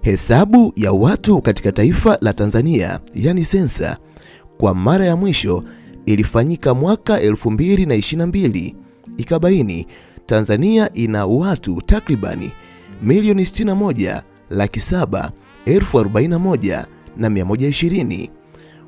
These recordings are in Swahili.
Hesabu ya watu katika taifa la Tanzania, yani sensa, kwa mara ya mwisho ilifanyika mwaka 2022. Ikabaini Tanzania ina watu takribani milioni 61,741,120,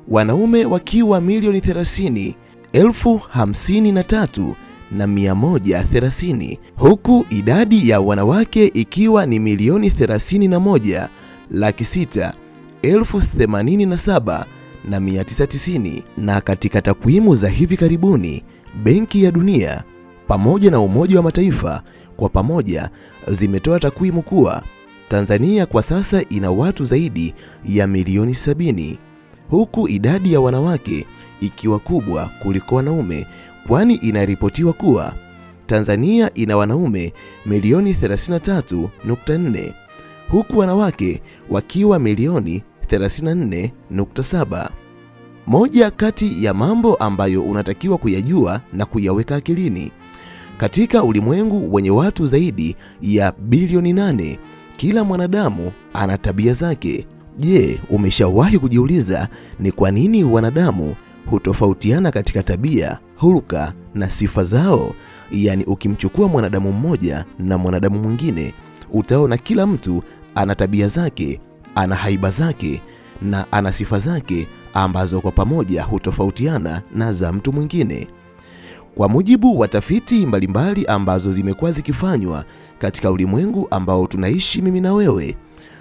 wanaume wakiwa milioni 30,053,130, huku idadi ya wanawake ikiwa ni milioni 31,687,990. Na katika takwimu za hivi karibuni, Benki ya Dunia pamoja na Umoja wa Mataifa kwa pamoja zimetoa takwimu kuwa Tanzania kwa sasa ina watu zaidi ya milioni 70, huku idadi ya wanawake ikiwa kubwa kuliko wanaume, kwani inaripotiwa kuwa Tanzania ina wanaume milioni 33.4, huku wanawake wakiwa milioni 34.7. Moja kati ya mambo ambayo unatakiwa kuyajua na kuyaweka akilini, katika ulimwengu wenye watu zaidi ya bilioni 8, kila mwanadamu ana tabia zake. Je, umeshawahi kujiuliza ni kwa nini wanadamu hutofautiana katika tabia, hulka na sifa zao? Yaani ukimchukua mwanadamu mmoja na mwanadamu mwingine, utaona kila mtu ana tabia zake, ana haiba zake na ana sifa zake ambazo kwa pamoja hutofautiana na za mtu mwingine. Kwa mujibu wa tafiti mbalimbali ambazo zimekuwa zikifanywa katika ulimwengu ambao tunaishi mimi na wewe,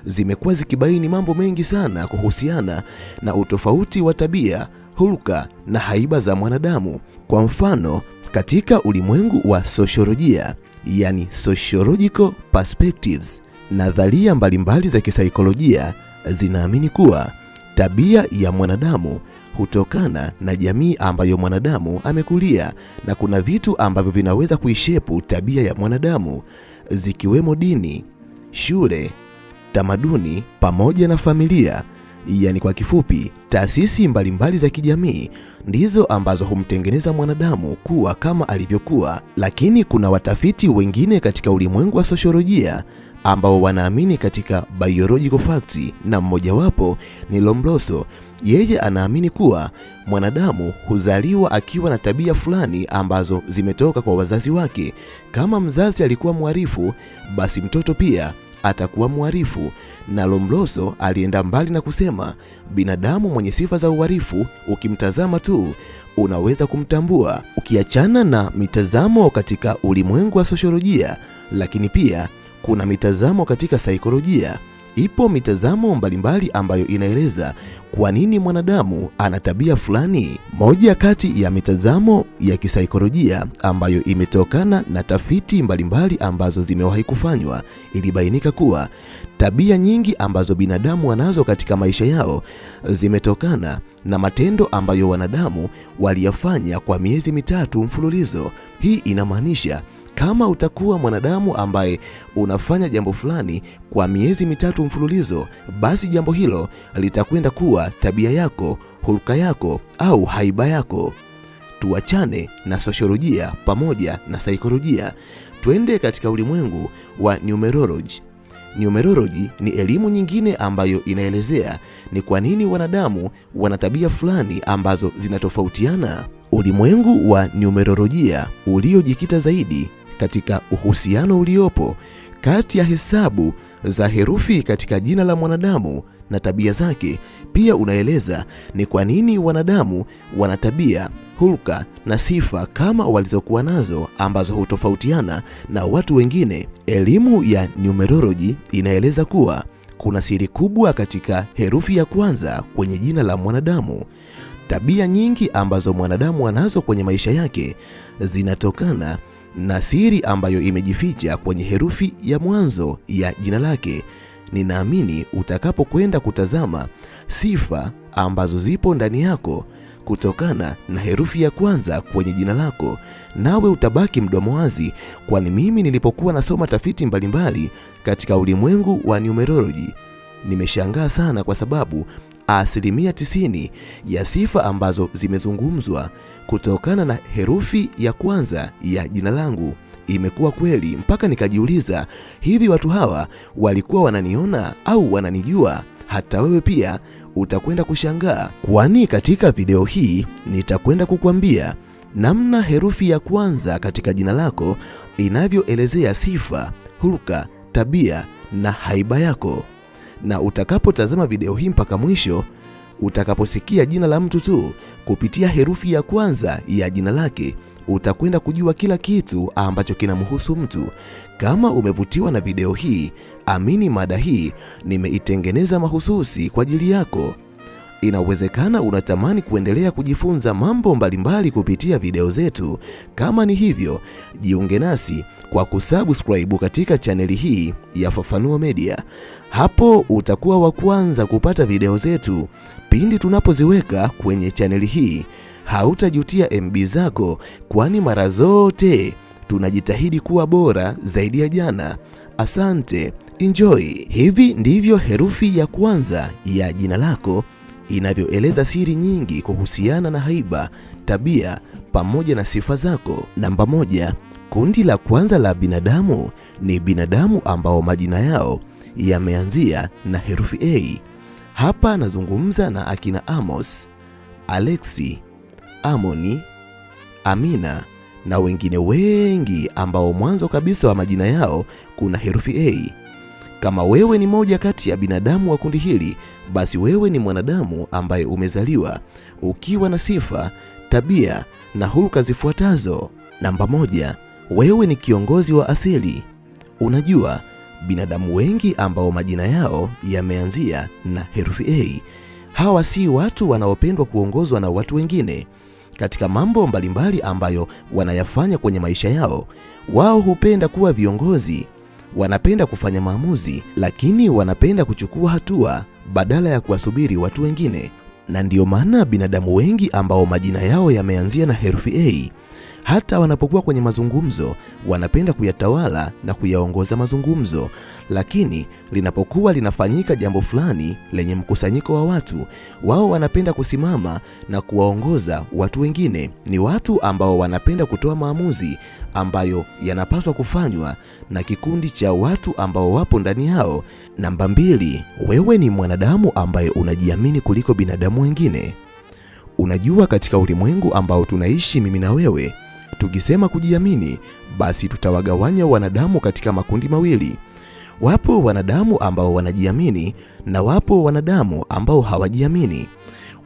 zimekuwa zikibaini mambo mengi sana kuhusiana na utofauti wa tabia, hulka na haiba za mwanadamu. Kwa mfano, katika ulimwengu wa sosiolojia, yani sociological perspectives, nadharia mbalimbali za kisaikolojia zinaamini kuwa tabia ya mwanadamu hutokana na jamii ambayo mwanadamu amekulia, na kuna vitu ambavyo vinaweza kuishepu tabia ya mwanadamu, zikiwemo dini, shule, tamaduni pamoja na familia. Yani kwa kifupi, taasisi mbalimbali za kijamii ndizo ambazo humtengeneza mwanadamu kuwa kama alivyokuwa. Lakini kuna watafiti wengine katika ulimwengu wa sosiolojia ambao wanaamini katika biological facts, na mmojawapo ni Lombroso. Yeye anaamini kuwa mwanadamu huzaliwa akiwa na tabia fulani ambazo zimetoka kwa wazazi wake. Kama mzazi alikuwa mhalifu, basi mtoto pia atakuwa mhalifu. Na Lombroso alienda mbali na kusema binadamu mwenye sifa za uhalifu, ukimtazama tu unaweza kumtambua. Ukiachana na mitazamo katika ulimwengu wa sosiolojia, lakini pia kuna mitazamo katika saikolojia. Ipo mitazamo mbalimbali ambayo inaeleza kwa nini mwanadamu ana tabia fulani. Moja kati ya mitazamo ya kisaikolojia ambayo imetokana na tafiti mbalimbali ambazo zimewahi kufanywa, ilibainika kuwa tabia nyingi ambazo binadamu wanazo katika maisha yao zimetokana na matendo ambayo wanadamu waliyafanya kwa miezi 3 mfululizo. Hii inamaanisha kama utakuwa mwanadamu ambaye unafanya jambo fulani kwa miezi 3 mfululizo, basi jambo hilo litakwenda kuwa tabia yako, hulka yako au haiba yako. Tuachane na sosiolojia pamoja na saikolojia, twende katika ulimwengu wa numerology. Numerology ni elimu nyingine ambayo inaelezea ni kwa nini wanadamu wana tabia fulani ambazo zinatofautiana. Ulimwengu wa numerolojia uliojikita zaidi katika uhusiano uliopo kati ya hesabu za herufi katika jina la mwanadamu na tabia zake, pia unaeleza ni kwa nini wanadamu wana tabia, hulka na sifa kama walizokuwa nazo ambazo hutofautiana na watu wengine. Elimu ya numerology inaeleza kuwa kuna siri kubwa katika herufi ya kwanza kwenye jina la mwanadamu. Tabia nyingi ambazo mwanadamu anazo kwenye maisha yake zinatokana na siri ambayo imejificha kwenye herufi ya mwanzo ya jina lake. Ninaamini utakapokwenda kutazama sifa ambazo zipo ndani yako kutokana na herufi ya kwanza kwenye jina lako, nawe utabaki mdomo wazi, kwani mimi nilipokuwa nasoma tafiti mbalimbali katika ulimwengu wa numerology, nimeshangaa sana kwa sababu 90% ya sifa ambazo zimezungumzwa kutokana na herufi ya kwanza ya jina langu imekuwa kweli mpaka nikajiuliza, hivi watu hawa walikuwa wananiona au wananijua? Hata wewe pia utakwenda kushangaa, kwani katika video hii nitakwenda kukwambia namna herufi ya kwanza katika jina lako inavyoelezea sifa, hulka, tabia na haiba yako. Na utakapotazama video hii mpaka mwisho, utakaposikia jina la mtu tu kupitia herufi ya kwanza ya jina lake, utakwenda kujua kila kitu ambacho kinamhusu mtu. Kama umevutiwa na video hii, amini mada hii nimeitengeneza mahususi kwa ajili yako. Inawezekana unatamani kuendelea kujifunza mambo mbalimbali kupitia video zetu. Kama ni hivyo, jiunge nasi kwa kusubscribe katika chaneli hii ya Fafanuo Media. Hapo utakuwa wa kwanza kupata video zetu pindi tunapoziweka kwenye chaneli hii. Hautajutia MB zako, kwani mara zote tunajitahidi kuwa bora zaidi ya jana. Asante, enjoy. Hivi ndivyo herufi ya kwanza ya jina lako inavyoeleza siri nyingi kuhusiana na haiba, tabia pamoja na sifa zako. Namba 1, kundi la kwanza la binadamu ni binadamu ambao majina yao yameanzia na herufi A. Hapa nazungumza na akina Amos, Alexi, Amoni, Amina na wengine wengi ambao mwanzo kabisa wa majina yao kuna herufi A. Kama wewe ni moja kati ya binadamu wa kundi hili, basi wewe ni mwanadamu ambaye umezaliwa ukiwa na sifa, tabia na hulka zifuatazo. Namba 1, wewe ni kiongozi wa asili. Unajua, binadamu wengi ambao majina yao yameanzia na herufi A, hawa si watu wanaopendwa kuongozwa na watu wengine. Katika mambo mbalimbali ambayo wanayafanya kwenye maisha yao, wao hupenda kuwa viongozi. Wanapenda kufanya maamuzi, lakini wanapenda kuchukua hatua badala ya kuwasubiri watu wengine. Na ndiyo maana binadamu wengi ambao majina yao yameanzia na herufi A, hata wanapokuwa kwenye mazungumzo, wanapenda kuyatawala na kuyaongoza mazungumzo. Lakini linapokuwa linafanyika jambo fulani lenye mkusanyiko wa watu, wao wanapenda kusimama na kuwaongoza watu wengine. Ni watu ambao wanapenda kutoa maamuzi ambayo yanapaswa kufanywa na kikundi cha watu ambao wapo ndani yao. Namba 2, wewe ni mwanadamu ambaye unajiamini kuliko binadamu wengine. Unajua, katika ulimwengu ambao tunaishi mimi na wewe, tukisema kujiamini, basi tutawagawanya wanadamu katika makundi mawili. Wapo wanadamu ambao wanajiamini na wapo wanadamu ambao hawajiamini.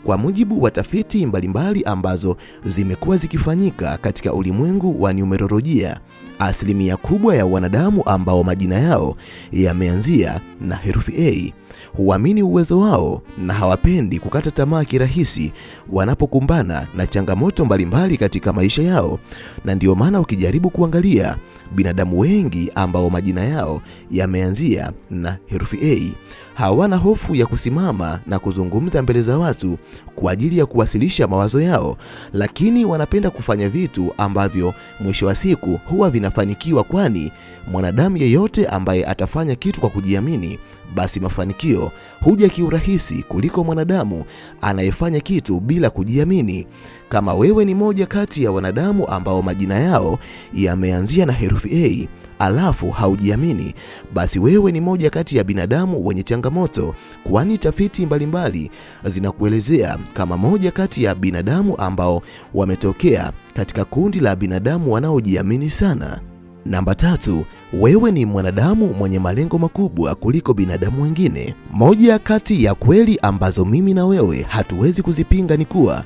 Kwa mujibu wa tafiti mbalimbali ambazo zimekuwa zikifanyika katika ulimwengu wa numerolojia, asilimia kubwa ya wanadamu ambao majina yao yameanzia na herufi A huamini uwezo wao na hawapendi kukata tamaa kirahisi wanapokumbana na changamoto mbalimbali katika maisha yao. Na ndio maana ukijaribu kuangalia binadamu wengi ambao majina yao yameanzia na herufi A hawana hofu ya kusimama na kuzungumza mbele za watu kwa ajili ya kuwasilisha mawazo yao, lakini wanapenda kufanya vitu ambavyo mwisho wa siku huwa vinafanikiwa, kwani mwanadamu yeyote ambaye atafanya kitu kwa kujiamini, basi mafanikio huja kiurahisi kuliko mwanadamu anayefanya kitu bila kujiamini. Kama wewe ni moja kati ya wanadamu ambao majina yao yameanzia na herufi A alafu haujiamini, basi wewe ni moja kati ya binadamu wenye changamoto, kwani tafiti mbalimbali zinakuelezea kama moja kati ya binadamu ambao wametokea katika kundi la binadamu wanaojiamini sana. Namba 3, wewe ni mwanadamu mwenye malengo makubwa kuliko binadamu wengine. Moja kati ya kweli ambazo mimi na wewe hatuwezi kuzipinga ni kuwa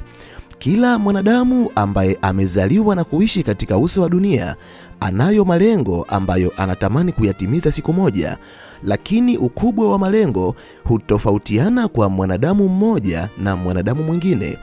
kila mwanadamu ambaye amezaliwa na kuishi katika uso wa dunia anayo malengo ambayo anatamani kuyatimiza siku moja, lakini ukubwa wa malengo hutofautiana kwa mwanadamu mmoja na mwanadamu mwingine.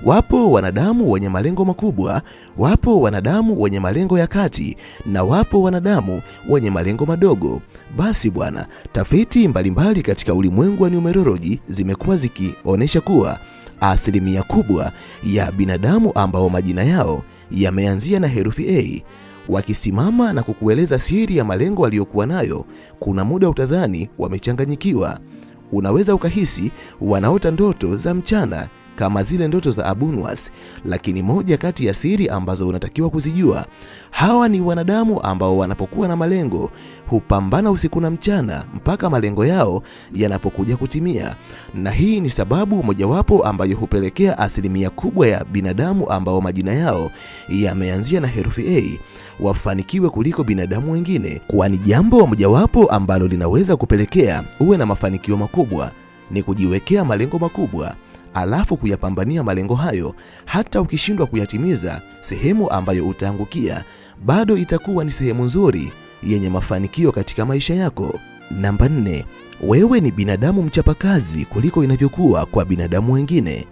Wapo wanadamu wenye malengo makubwa, wapo wanadamu wenye malengo ya kati, na wapo wanadamu wenye malengo madogo. Basi bwana, tafiti mbalimbali katika ulimwengu wa numerology zimekuwa zikionyesha kuwa asilimia kubwa ya binadamu ambao majina yao yameanzia na herufi A wakisimama na kukueleza siri ya malengo waliokuwa nayo, kuna muda utadhani wamechanganyikiwa. Unaweza ukahisi wanaota ndoto za mchana kama zile ndoto za Abunuwas, lakini moja kati ya siri ambazo unatakiwa kuzijua, hawa ni wanadamu ambao wanapokuwa na malengo hupambana usiku na mchana mpaka malengo yao yanapokuja kutimia. Na hii ni sababu mojawapo ambayo hupelekea asilimia kubwa ya binadamu ambao majina yao yameanzia na herufi A wafanikiwe kuliko binadamu wengine, kwani jambo mojawapo ambalo linaweza kupelekea uwe na mafanikio makubwa ni kujiwekea malengo makubwa, alafu kuyapambania malengo hayo. Hata ukishindwa kuyatimiza, sehemu ambayo utaangukia bado itakuwa ni sehemu nzuri yenye mafanikio katika maisha yako. Namba 4, wewe ni binadamu mchapakazi kuliko inavyokuwa kwa binadamu wengine.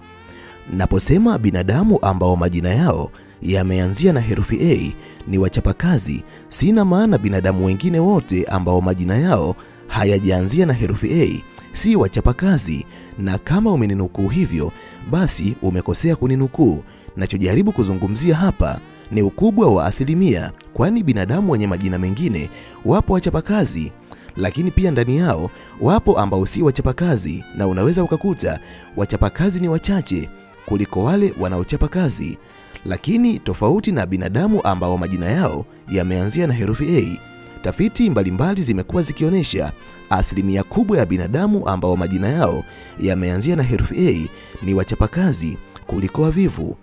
Naposema binadamu ambao majina yao yameanzia na herufi A ni wachapakazi, sina maana binadamu wengine wote ambao majina yao hayajaanzia na herufi A si wachapakazi. Na kama umeninukuu hivyo, basi umekosea kuninukuu. Nachojaribu kuzungumzia hapa ni ukubwa wa asilimia, kwani binadamu wenye majina mengine wapo wachapakazi, lakini pia ndani yao wapo ambao si wachapakazi, na unaweza ukakuta wachapakazi ni wachache kuliko wale wanaochapa kazi. Lakini tofauti na binadamu ambao majina yao yameanzia na herufi A, tafiti mbalimbali zimekuwa zikionyesha asilimia kubwa ya binadamu ambao majina yao yameanzia na herufi A ni wachapakazi kuliko wavivu.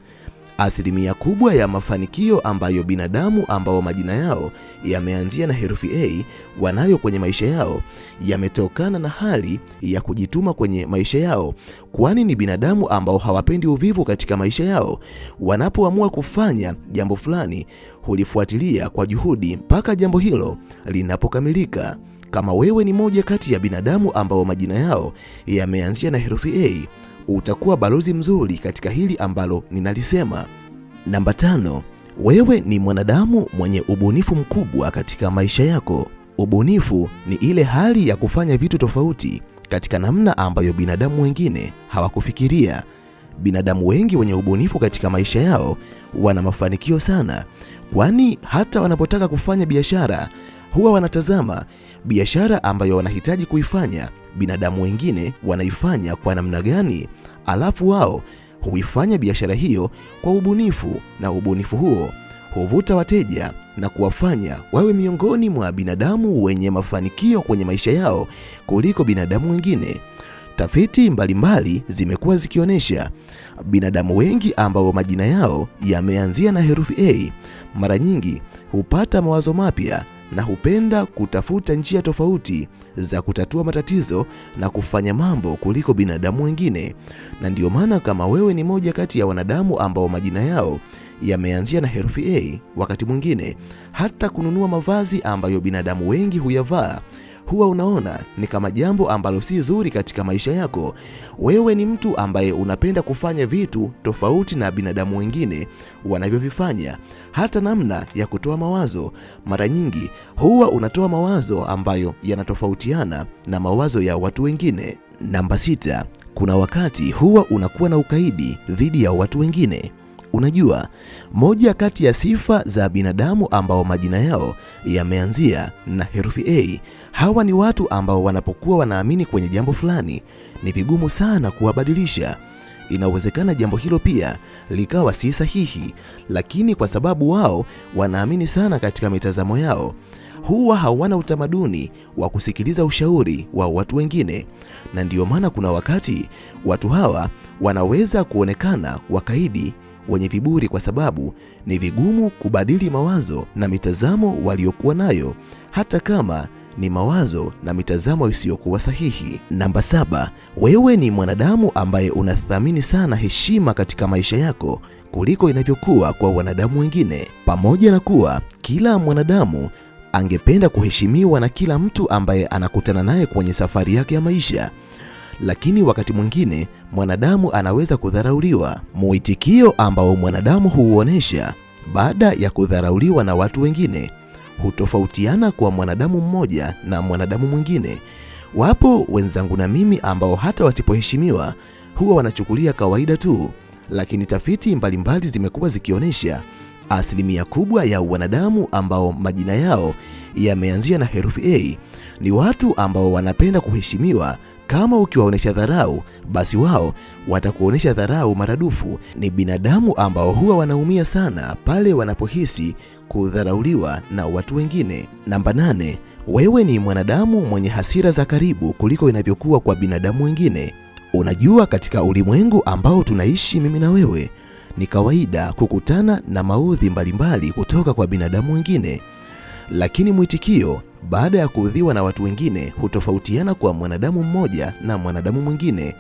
Asilimia kubwa ya mafanikio ambayo binadamu ambao majina yao yameanzia na herufi A wanayo kwenye maisha yao yametokana na hali ya kujituma kwenye maisha yao, kwani ni binadamu ambao hawapendi uvivu katika maisha yao. Wanapoamua kufanya jambo fulani hulifuatilia kwa juhudi mpaka jambo hilo linapokamilika. Kama wewe ni moja kati ya binadamu ambao majina yao yameanzia na herufi A, utakuwa balozi mzuri katika hili ambalo ninalisema. Namba 5, wewe ni mwanadamu mwenye ubunifu mkubwa katika maisha yako. Ubunifu ni ile hali ya kufanya vitu tofauti katika namna ambayo binadamu wengine hawakufikiria. Binadamu wengi wenye ubunifu katika maisha yao wana mafanikio sana, kwani hata wanapotaka kufanya biashara huwa wanatazama biashara ambayo wanahitaji kuifanya binadamu wengine wanaifanya kwa namna gani, alafu wao huifanya biashara hiyo kwa ubunifu, na ubunifu huo huvuta wateja na kuwafanya wawe miongoni mwa binadamu wenye mafanikio kwenye maisha yao kuliko binadamu wengine. Tafiti mbalimbali zimekuwa zikionyesha binadamu wengi ambao majina yao yameanzia na herufi A mara nyingi hupata mawazo mapya na hupenda kutafuta njia tofauti za kutatua matatizo na kufanya mambo kuliko binadamu wengine. Na ndio maana kama wewe ni moja kati ya wanadamu ambao majina yao yameanzia na herufi A, wakati mwingine hata kununua mavazi ambayo binadamu wengi huyavaa huwa unaona ni kama jambo ambalo si zuri katika maisha yako. Wewe ni mtu ambaye unapenda kufanya vitu tofauti na binadamu wengine wanavyovifanya. Hata namna ya kutoa mawazo, mara nyingi huwa unatoa mawazo ambayo yanatofautiana na mawazo ya watu wengine. Namba 6, kuna wakati huwa unakuwa na ukaidi dhidi ya watu wengine. Unajua, moja kati ya sifa za binadamu ambao majina yao yameanzia na herufi A, hawa ni watu ambao wanapokuwa wanaamini kwenye jambo fulani ni vigumu sana kuwabadilisha. Inawezekana jambo hilo pia likawa si sahihi, lakini kwa sababu wao wanaamini sana katika mitazamo yao, huwa hawana utamaduni wa kusikiliza ushauri wa watu wengine. Na ndio maana kuna wakati watu hawa wanaweza kuonekana wakaidi, wenye viburi, kwa sababu ni vigumu kubadili mawazo na mitazamo waliokuwa nayo, hata kama ni mawazo na mitazamo isiyokuwa sahihi. Namba 7, wewe ni mwanadamu ambaye unathamini sana heshima katika maisha yako kuliko inavyokuwa kwa wanadamu wengine. Pamoja na kuwa kila mwanadamu angependa kuheshimiwa na kila mtu ambaye anakutana naye kwenye safari yake ya maisha, lakini wakati mwingine mwanadamu anaweza kudharauliwa. Muitikio ambao mwanadamu huuonesha baada ya kudharauliwa na watu wengine hutofautiana kwa mwanadamu mmoja na mwanadamu mwingine. Wapo wenzangu na mimi ambao hata wasipoheshimiwa huwa wanachukulia kawaida tu, lakini tafiti mbalimbali zimekuwa zikionyesha asilimia kubwa ya wanadamu ambao majina yao yameanzia na herufi A ni watu ambao wanapenda kuheshimiwa Kama ukiwaonesha dharau, basi wao watakuonesha dharau maradufu. Ni binadamu ambao huwa wanaumia sana pale wanapohisi kudharauliwa na watu wengine. Namba 8, wewe ni mwanadamu mwenye hasira za karibu kuliko inavyokuwa kwa binadamu wengine. Unajua, katika ulimwengu ambao tunaishi mimi na wewe, ni kawaida kukutana na maudhi mbalimbali kutoka kwa binadamu wengine, lakini mwitikio baada ya kuudhiwa na watu wengine hutofautiana kwa mwanadamu mmoja na mwanadamu mwingine.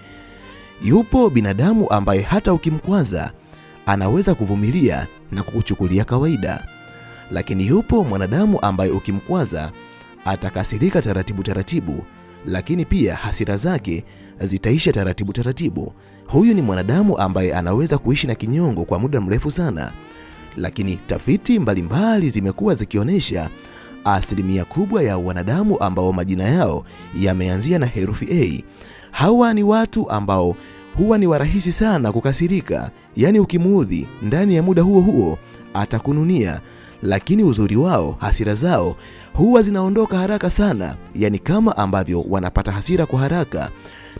Yupo binadamu ambaye hata ukimkwaza anaweza kuvumilia na kukuchukulia kawaida, lakini yupo mwanadamu ambaye ukimkwaza atakasirika taratibu taratibu, lakini pia hasira zake zitaisha taratibu taratibu. Huyu ni mwanadamu ambaye anaweza kuishi na kinyongo kwa muda mrefu sana. Lakini tafiti mbalimbali zimekuwa zikionyesha asilimia kubwa ya wanadamu ambao majina yao yameanzia na herufi A, hawa ni watu ambao huwa ni warahisi sana kukasirika. Yaani ukimuudhi, ndani ya muda huo huo atakununia, lakini uzuri wao, hasira zao huwa zinaondoka haraka sana. Yaani kama ambavyo wanapata hasira kwa haraka,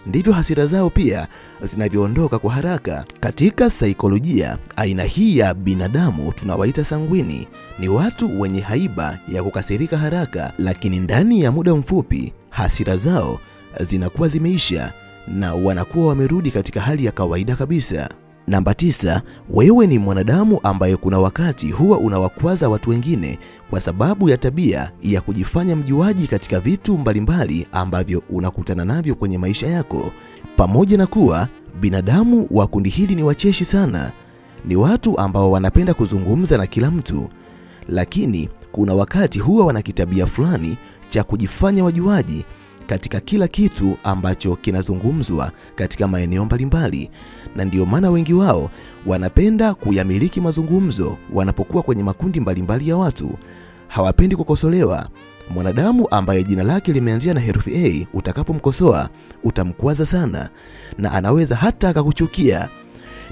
ndivyo hasira zao pia zinavyoondoka kwa haraka. Katika saikolojia, aina hii ya binadamu tunawaita sangwini. Ni watu wenye haiba ya kukasirika haraka, lakini ndani ya muda mfupi hasira zao zinakuwa zimeisha na wanakuwa wamerudi katika hali ya kawaida kabisa. Namba 9, wewe ni mwanadamu ambaye kuna wakati huwa unawakwaza watu wengine kwa sababu ya tabia ya kujifanya mjuaji katika vitu mbalimbali ambavyo unakutana navyo kwenye maisha yako. Pamoja na kuwa binadamu wa kundi hili ni wacheshi sana, ni watu ambao wanapenda kuzungumza na kila mtu, lakini kuna wakati huwa wana kitabia fulani cha kujifanya wajuaji katika kila kitu ambacho kinazungumzwa katika maeneo mbalimbali, na ndio maana wengi wao wanapenda kuyamiliki mazungumzo wanapokuwa kwenye makundi mbalimbali ya watu. Hawapendi kukosolewa. Mwanadamu ambaye jina lake limeanzia na herufi A, utakapomkosoa utamkwaza sana na anaweza hata akakuchukia.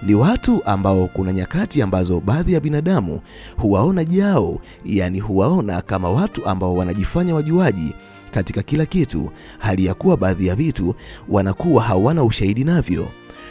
Ni watu ambao kuna nyakati ambazo baadhi ya binadamu huwaona jao, yani huwaona kama watu ambao wanajifanya wajuaji katika kila kitu, hali ya kuwa baadhi ya vitu wanakuwa hawana ushahidi navyo.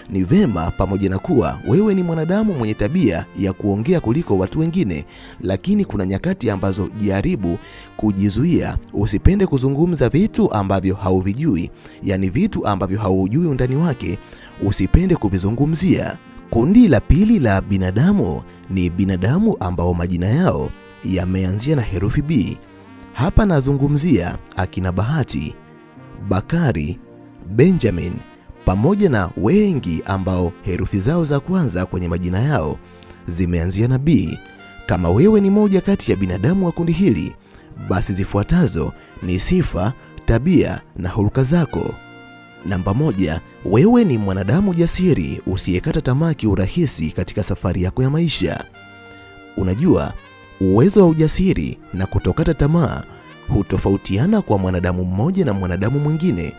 Ni vema, pamoja na kuwa wewe ni mwanadamu mwenye tabia ya kuongea kuliko watu wengine, lakini kuna nyakati ambazo jaribu kujizuia, usipende kuzungumza vitu ambavyo hauvijui, yani vitu ambavyo haujui undani wake, usipende kuvizungumzia. Kundi la pili la binadamu ni binadamu ambao majina yao yameanzia na herufi B. Hapa nazungumzia akina Bahati, Bakari, Benjamin, pamoja na wengi ambao herufi zao za kwanza kwenye majina yao zimeanzia na B. Kama wewe ni moja kati ya binadamu wa kundi hili, basi zifuatazo ni sifa, tabia na hulka zako. Namba 1, wewe ni mwanadamu jasiri usiyekata tamaa kiurahisi katika safari yako ya maisha. Unajua, uwezo wa ujasiri na kutokata tamaa hutofautiana kwa mwanadamu mmoja na mwanadamu mwingine.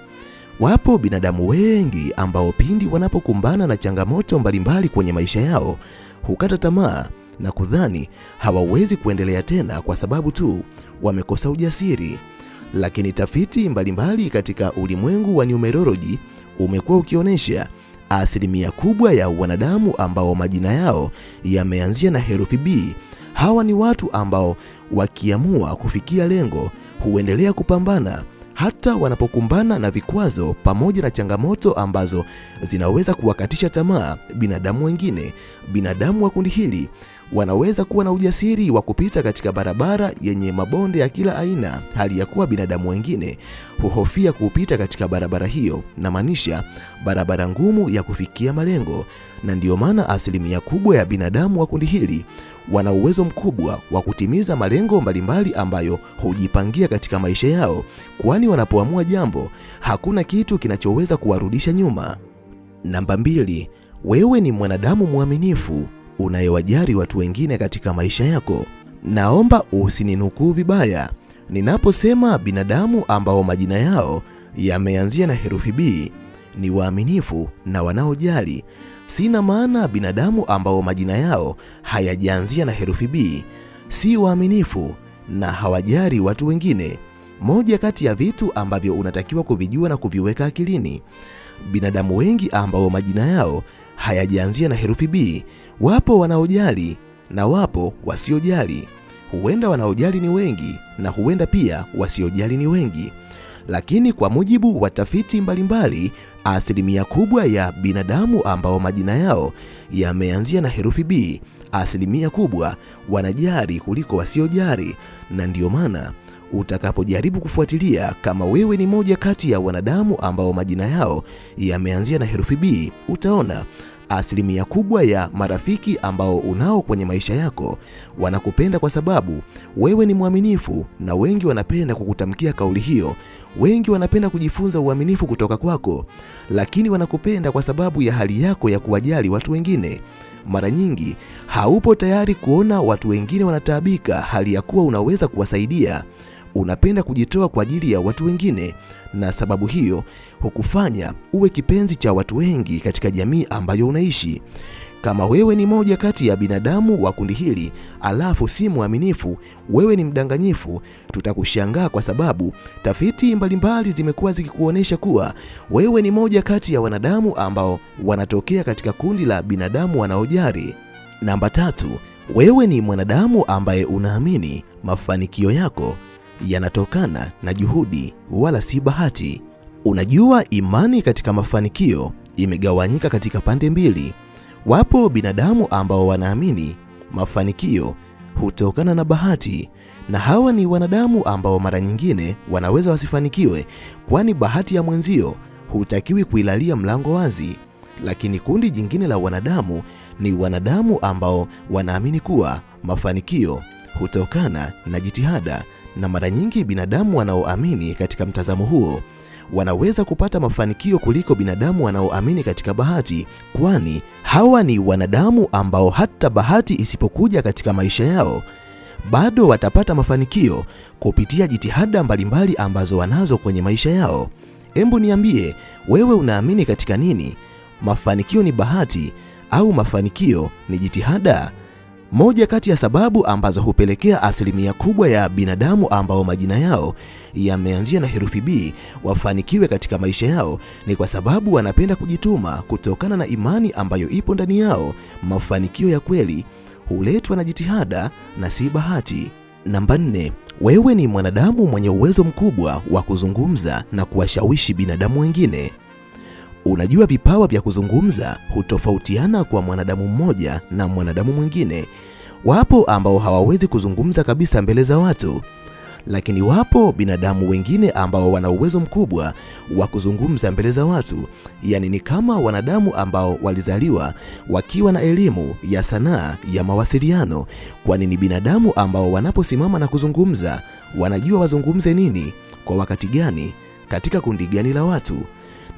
Wapo binadamu wengi ambao pindi wanapokumbana na changamoto mbalimbali kwenye maisha yao hukata tamaa na kudhani hawawezi kuendelea tena kwa sababu tu wamekosa ujasiri. Lakini tafiti mbalimbali katika ulimwengu wa numerology umekuwa ukionyesha asilimia kubwa ya wanadamu ambao majina yao yameanzia na herufi B, hawa ni watu ambao wakiamua kufikia lengo huendelea kupambana hata wanapokumbana na vikwazo pamoja na changamoto ambazo zinaweza kuwakatisha tamaa binadamu wengine. Binadamu wa kundi hili wanaweza kuwa na ujasiri wa kupita katika barabara yenye mabonde ya kila aina, hali ya kuwa binadamu wengine huhofia kupita katika barabara hiyo, na maanisha barabara ngumu ya kufikia malengo. Na ndiyo maana asilimia kubwa ya binadamu wa kundi hili wana uwezo mkubwa wa kutimiza malengo mbalimbali ambayo hujipangia katika maisha yao, kwani wanapoamua jambo hakuna kitu kinachoweza kuwarudisha nyuma. Namba 2, wewe ni mwanadamu mwaminifu unayewajali watu wengine katika maisha yako. Naomba usininukuu vibaya ninaposema binadamu ambao majina yao yameanzia na herufi B ni waaminifu na wanaojali. Sina maana binadamu ambao majina yao hayajaanzia na herufi B si waaminifu na hawajali watu wengine. Moja kati ya vitu ambavyo unatakiwa kuvijua na kuviweka akilini: binadamu wengi ambao majina yao hayajaanzia na herufi B, wapo wanaojali na wapo wasiojali. Huenda wanaojali ni wengi na huenda pia wasiojali ni wengi. Lakini kwa mujibu wa tafiti mbalimbali, asilimia kubwa ya binadamu ambao majina yao yameanzia na herufi B, asilimia kubwa wanajali kuliko wasiojali. Na ndiyo maana utakapojaribu kufuatilia kama wewe ni moja kati ya wanadamu ambao majina yao yameanzia na herufi B, utaona asilimia kubwa ya marafiki ambao unao kwenye maisha yako wanakupenda kwa sababu wewe ni mwaminifu, na wengi wanapenda kukutamkia kauli hiyo. Wengi wanapenda kujifunza uaminifu kutoka kwako, lakini wanakupenda kwa sababu ya hali yako ya kuwajali watu wengine. Mara nyingi haupo tayari kuona watu wengine wanataabika hali ya kuwa unaweza kuwasaidia. Unapenda kujitoa kwa ajili ya watu wengine, na sababu hiyo hukufanya uwe kipenzi cha watu wengi katika jamii ambayo unaishi. Kama wewe ni moja kati ya binadamu wa kundi hili, alafu si mwaminifu, wewe ni mdanganyifu, tutakushangaa kwa sababu tafiti mbalimbali zimekuwa zikikuonesha kuwa wewe ni moja kati ya wanadamu ambao wanatokea katika kundi la binadamu wanaojali. Namba 3, wewe ni mwanadamu ambaye unaamini mafanikio yako yanatokana na juhudi wala si bahati. Unajua, imani katika mafanikio imegawanyika katika pande mbili. Wapo binadamu ambao wanaamini mafanikio hutokana na bahati, na hawa ni wanadamu ambao mara nyingine wanaweza wasifanikiwe, kwani bahati ya mwenzio hutakiwi kuilalia mlango wazi. Lakini kundi jingine la wanadamu ni wanadamu ambao wanaamini kuwa mafanikio hutokana na jitihada, na mara nyingi binadamu wanaoamini katika mtazamo huo wanaweza kupata mafanikio kuliko binadamu wanaoamini katika bahati, kwani hawa ni wanadamu ambao hata bahati isipokuja katika maisha yao bado watapata mafanikio kupitia jitihada mbalimbali ambazo wanazo kwenye maisha yao. Embu niambie, wewe unaamini katika nini? Mafanikio ni bahati au mafanikio ni jitihada? Moja kati ya sababu ambazo hupelekea asilimia kubwa ya binadamu ambao majina yao yameanzia na herufi B wafanikiwe katika maisha yao ni kwa sababu wanapenda kujituma kutokana na imani ambayo ipo ndani yao. Mafanikio ya kweli huletwa na jitihada na si bahati. Namba 4, wewe ni mwanadamu mwenye uwezo mkubwa wa kuzungumza na kuwashawishi binadamu wengine. Unajua, vipawa vya kuzungumza hutofautiana kwa mwanadamu mmoja na mwanadamu mwingine. Wapo ambao hawawezi kuzungumza kabisa mbele za watu, lakini wapo binadamu wengine ambao wana uwezo mkubwa wa kuzungumza mbele za watu. Yaani ni kama wanadamu ambao walizaliwa wakiwa na elimu ya sanaa ya mawasiliano, kwani ni binadamu ambao wanaposimama na kuzungumza wanajua wazungumze nini, kwa wakati gani, katika kundi gani la watu.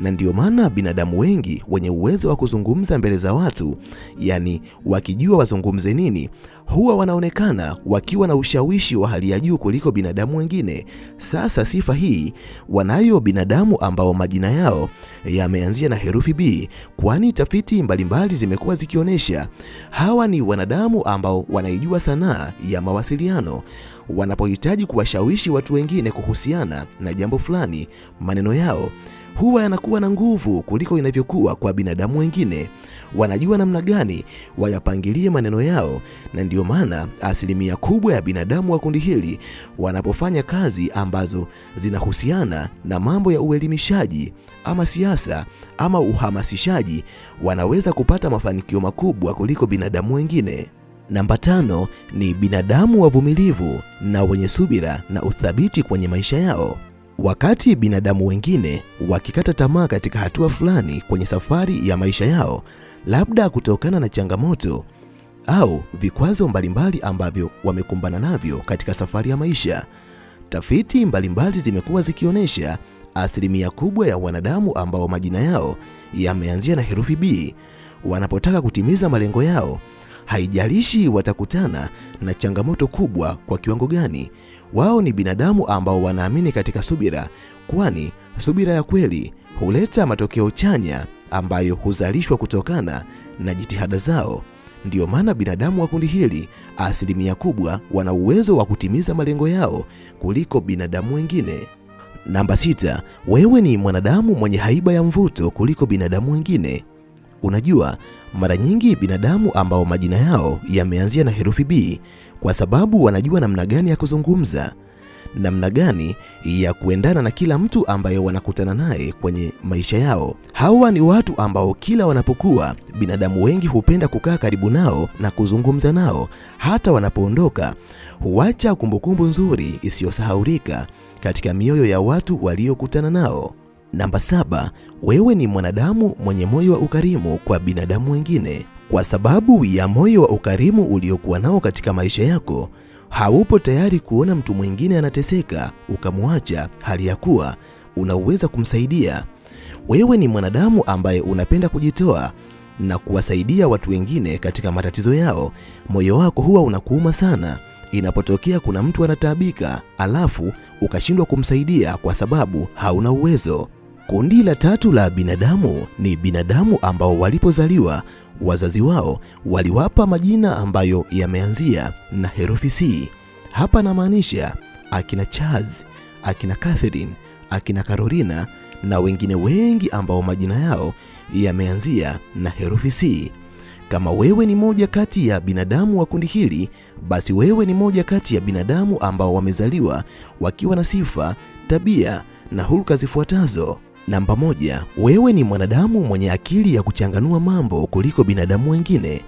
Na ndio maana binadamu wengi wenye uwezo wa kuzungumza mbele za watu, yani wakijua wazungumze nini, huwa wanaonekana wakiwa na ushawishi wa hali ya juu kuliko binadamu wengine. Sasa sifa hii wanayo binadamu ambao majina yao yameanzia na herufi B, kwani tafiti mbalimbali zimekuwa zikionyesha hawa ni wanadamu ambao wanaijua sanaa ya mawasiliano. Wanapohitaji kuwashawishi watu wengine kuhusiana na jambo fulani, maneno yao huwa yanakuwa na nguvu kuliko inavyokuwa kwa binadamu wengine. Wanajua namna gani wayapangilie maneno yao, na ndio maana asilimia kubwa ya binadamu wa kundi hili wanapofanya kazi ambazo zinahusiana na mambo ya uelimishaji ama siasa ama uhamasishaji, wanaweza kupata mafanikio makubwa kuliko binadamu wengine. Namba 5 ni binadamu wavumilivu na wenye subira na uthabiti kwenye maisha yao. Wakati binadamu wengine wakikata tamaa katika hatua fulani kwenye safari ya maisha yao, labda kutokana na changamoto au vikwazo mbalimbali ambavyo wamekumbana navyo katika safari ya maisha, tafiti mbalimbali zimekuwa zikionyesha asilimia kubwa ya wanadamu ambao majina yao yameanzia na herufi B wanapotaka kutimiza malengo yao, haijalishi watakutana na changamoto kubwa kwa kiwango gani, wao ni binadamu ambao wanaamini katika subira, kwani subira ya kweli huleta matokeo chanya ambayo huzalishwa kutokana na jitihada zao. Ndiyo maana binadamu wa kundi hili asilimia kubwa wana uwezo wa kutimiza malengo yao kuliko binadamu wengine. Namba 6, wewe ni mwanadamu mwenye haiba ya mvuto kuliko binadamu wengine. Unajua, mara nyingi binadamu ambao majina yao yameanzia na herufi B kwa sababu wanajua namna gani ya kuzungumza, namna gani ya kuendana na kila mtu ambaye wanakutana naye kwenye maisha yao. Hawa ni watu ambao kila wanapokuwa, binadamu wengi hupenda kukaa karibu nao na kuzungumza nao. Hata wanapoondoka, huacha kumbukumbu nzuri isiyosahaulika katika mioyo ya watu waliokutana nao. Namba 7, wewe ni mwanadamu mwenye moyo wa ukarimu kwa binadamu wengine. Kwa sababu ya moyo wa ukarimu uliokuwa nao katika maisha yako, haupo tayari kuona mtu mwingine anateseka ukamwacha hali ya kuwa unaweza kumsaidia. Wewe ni mwanadamu ambaye unapenda kujitoa na kuwasaidia watu wengine katika matatizo yao. Moyo wako huwa unakuuma sana inapotokea kuna mtu anataabika alafu ukashindwa kumsaidia kwa sababu hauna uwezo. Kundi la 3 la binadamu ni binadamu ambao walipozaliwa wazazi wao waliwapa majina ambayo yameanzia na herufi C. Hapa namaanisha akina Charles, akina Catherine, akina Carolina na wengine wengi ambao majina yao yameanzia na herufi C. Kama wewe ni moja kati ya binadamu wa kundi hili, basi wewe ni moja kati ya binadamu ambao wamezaliwa wakiwa na sifa, tabia na hulka zifuatazo. Namba 1, wewe ni mwanadamu mwenye akili ya kuchanganua mambo kuliko binadamu wengine.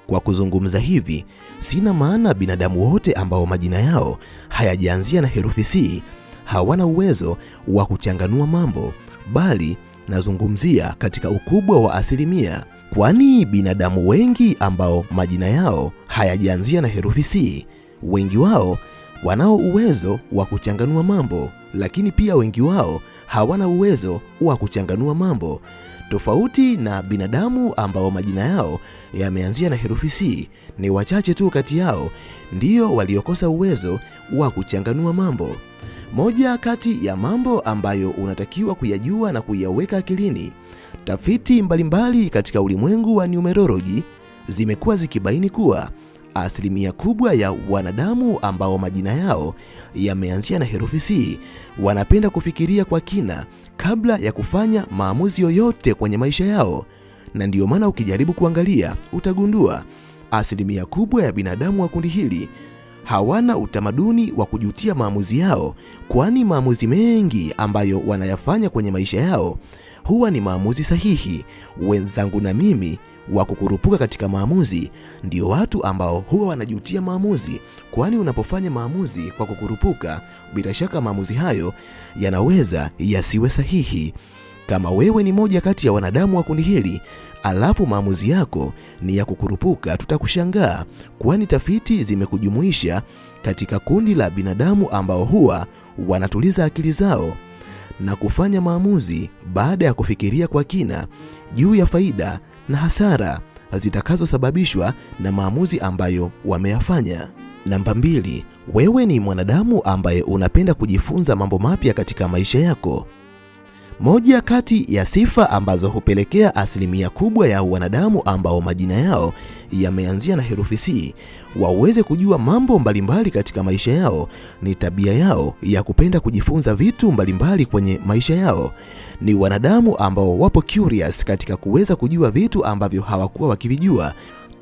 Kwa kuzungumza hivi, sina maana binadamu wote ambao majina yao hayajaanzia na herufi C hawana uwezo wa kuchanganua mambo, bali nazungumzia katika ukubwa wa asilimia. Kwani binadamu wengi ambao majina yao hayajaanzia na herufi C, wengi wao wanao uwezo wa kuchanganua mambo, lakini pia wengi wao hawana uwezo wa kuchanganua mambo. Tofauti na binadamu ambao majina yao yameanzia na herufi C, ni wachache tu kati yao ndio waliokosa uwezo wa kuchanganua mambo. Moja kati ya mambo ambayo unatakiwa kuyajua na kuyaweka akilini, tafiti mbalimbali katika ulimwengu wa numerology zimekuwa zikibaini kuwa asilimia kubwa ya wanadamu ambao majina yao yameanzia na herufi C wanapenda kufikiria kwa kina kabla ya kufanya maamuzi yoyote kwenye maisha yao. Na ndiyo maana ukijaribu kuangalia utagundua asilimia kubwa ya binadamu wa kundi hili hawana utamaduni wa kujutia maamuzi yao, kwani maamuzi mengi ambayo wanayafanya kwenye maisha yao huwa ni maamuzi sahihi. Wenzangu na mimi wa kukurupuka katika maamuzi ndio watu ambao huwa wanajutia maamuzi, kwani unapofanya maamuzi kwa kukurupuka, bila shaka maamuzi hayo yanaweza yasiwe sahihi. Kama wewe ni moja kati ya wanadamu wa kundi hili, alafu maamuzi yako ni ya kukurupuka, tutakushangaa, kwani tafiti zimekujumuisha katika kundi la binadamu ambao huwa wanatuliza akili zao na kufanya maamuzi baada ya kufikiria kwa kina juu ya faida na hasara zitakazosababishwa na maamuzi ambayo wameyafanya. Namba 2, wewe ni mwanadamu ambaye unapenda kujifunza mambo mapya katika maisha yako. Moja kati ya sifa ambazo hupelekea asilimia kubwa ya wanadamu ambao majina yao yameanzia na herufi C waweze kujua mambo mbalimbali katika maisha yao ni tabia yao ya kupenda kujifunza vitu mbalimbali kwenye maisha yao. Ni wanadamu ambao wapo curious katika kuweza kujua vitu ambavyo hawakuwa wakivijua.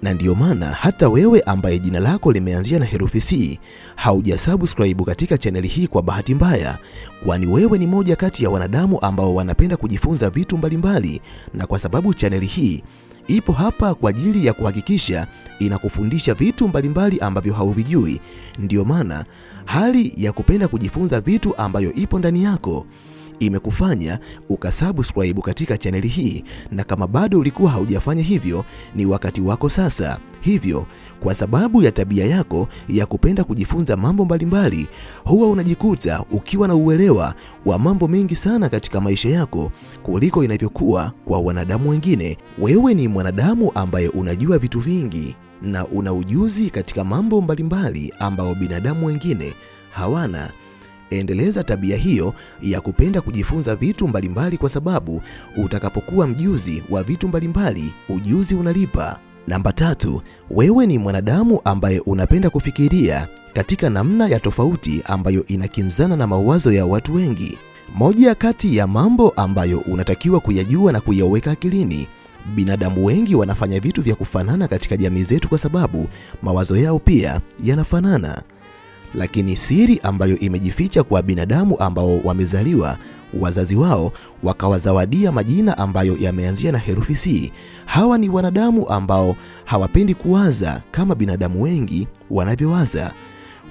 Na ndiyo maana hata wewe ambaye jina lako limeanzia na herufi C haujasubscribe katika chaneli hii kwa bahati mbaya, kwani wewe ni moja kati ya wanadamu ambao wanapenda kujifunza vitu mbalimbali, na kwa sababu chaneli hii ipo hapa kwa ajili ya kuhakikisha inakufundisha vitu mbalimbali ambavyo hauvijui, ndiyo maana hali ya kupenda kujifunza vitu ambayo ipo ndani yako imekufanya ukasubscribe katika chaneli hii. Na kama bado ulikuwa haujafanya hivyo, ni wakati wako sasa. Hivyo, kwa sababu ya tabia yako ya kupenda kujifunza mambo mbalimbali, huwa unajikuta ukiwa na uelewa wa mambo mengi sana katika maisha yako kuliko inavyokuwa kwa wanadamu wengine. Wewe ni mwanadamu ambaye unajua vitu vingi na una ujuzi katika mambo mbalimbali ambao binadamu wengine hawana. Endeleza tabia hiyo ya kupenda kujifunza vitu mbalimbali, kwa sababu utakapokuwa mjuzi wa vitu mbalimbali, ujuzi unalipa. Namba 3, wewe ni mwanadamu ambaye unapenda kufikiria katika namna ya tofauti ambayo inakinzana na mawazo ya watu wengi. Moja kati ya mambo ambayo unatakiwa kuyajua na kuyaweka akilini, binadamu wengi wanafanya vitu vya kufanana katika jamii zetu kwa sababu mawazo yao pia yanafanana. Lakini siri ambayo imejificha kwa binadamu ambao wamezaliwa wazazi wao wakawazawadia majina ambayo yameanzia na herufi C, hawa ni wanadamu ambao hawapendi kuwaza kama binadamu wengi wanavyowaza.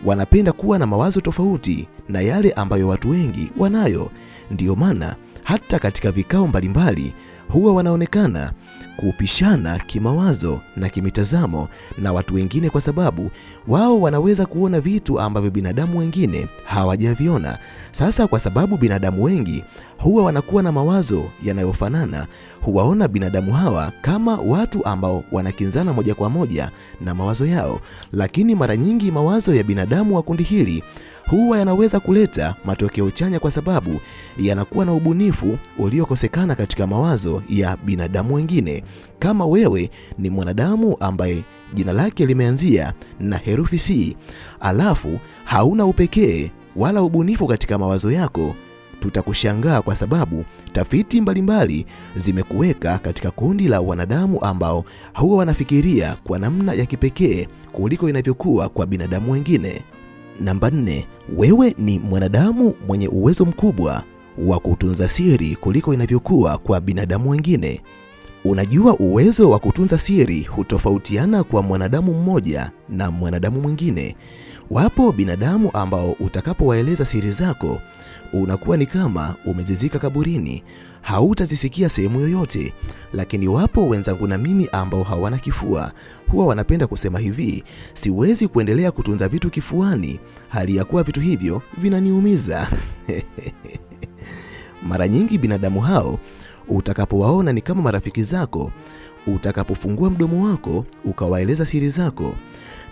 Wanapenda kuwa na mawazo tofauti na yale ambayo watu wengi wanayo. Ndiyo maana hata katika vikao mbalimbali huwa wanaonekana kupishana kimawazo na kimitazamo na watu wengine, kwa sababu wao wanaweza kuona vitu ambavyo binadamu wengine hawajaviona. Sasa kwa sababu binadamu wengi huwa wanakuwa na mawazo yanayofanana, huwaona binadamu hawa kama watu ambao wanakinzana moja kwa moja na mawazo yao. Lakini mara nyingi mawazo ya binadamu wa kundi hili huwa yanaweza kuleta matokeo chanya kwa sababu yanakuwa na ubunifu uliokosekana katika mawazo ya binadamu wengine. Kama wewe ni mwanadamu ambaye jina lake limeanzia na herufi C, alafu hauna upekee wala ubunifu katika mawazo yako, tutakushangaa kwa sababu tafiti mbalimbali zimekuweka katika kundi la wanadamu ambao huwa wanafikiria kwa namna ya kipekee kuliko inavyokuwa kwa binadamu wengine. Namba 4, wewe ni mwanadamu mwenye uwezo mkubwa wa kutunza siri kuliko inavyokuwa kwa binadamu wengine. Unajua, uwezo wa kutunza siri hutofautiana kwa mwanadamu mmoja na mwanadamu mwingine. Wapo binadamu ambao utakapowaeleza siri zako unakuwa ni kama umezizika kaburini, hautazisikia sehemu yoyote. Lakini wapo wenzangu na mimi ambao hawana kifua, huwa wanapenda kusema hivi, siwezi kuendelea kutunza vitu kifuani hali ya kuwa vitu hivyo vinaniumiza. Mara nyingi binadamu hao utakapowaona ni kama marafiki zako. Utakapofungua mdomo wako ukawaeleza siri zako,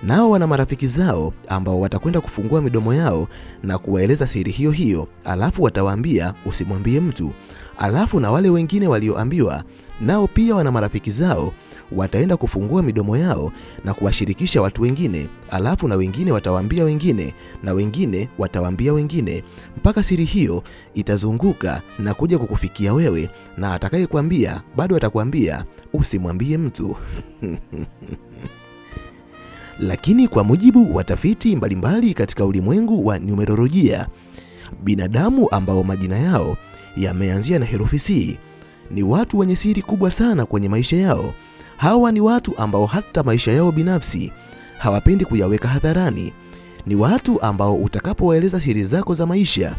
nao wana marafiki zao ambao watakwenda kufungua midomo yao na kuwaeleza siri hiyo hiyo, alafu watawaambia usimwambie mtu. Alafu na wale wengine walioambiwa nao pia wana marafiki zao, wataenda kufungua midomo yao na kuwashirikisha watu wengine, alafu na wengine watawaambia wengine na wengine watawaambia wengine, mpaka siri hiyo itazunguka na kuja kukufikia wewe, na atakayekwambia bado atakwambia usimwambie mtu. Lakini kwa mujibu wa tafiti mbalimbali katika ulimwengu wa numerolojia, binadamu ambao majina yao yameanzia na herufi C ni watu wenye siri kubwa sana kwenye maisha yao. Hawa ni watu ambao hata maisha yao binafsi hawapendi kuyaweka hadharani. Ni watu ambao utakapowaeleza siri zako za maisha,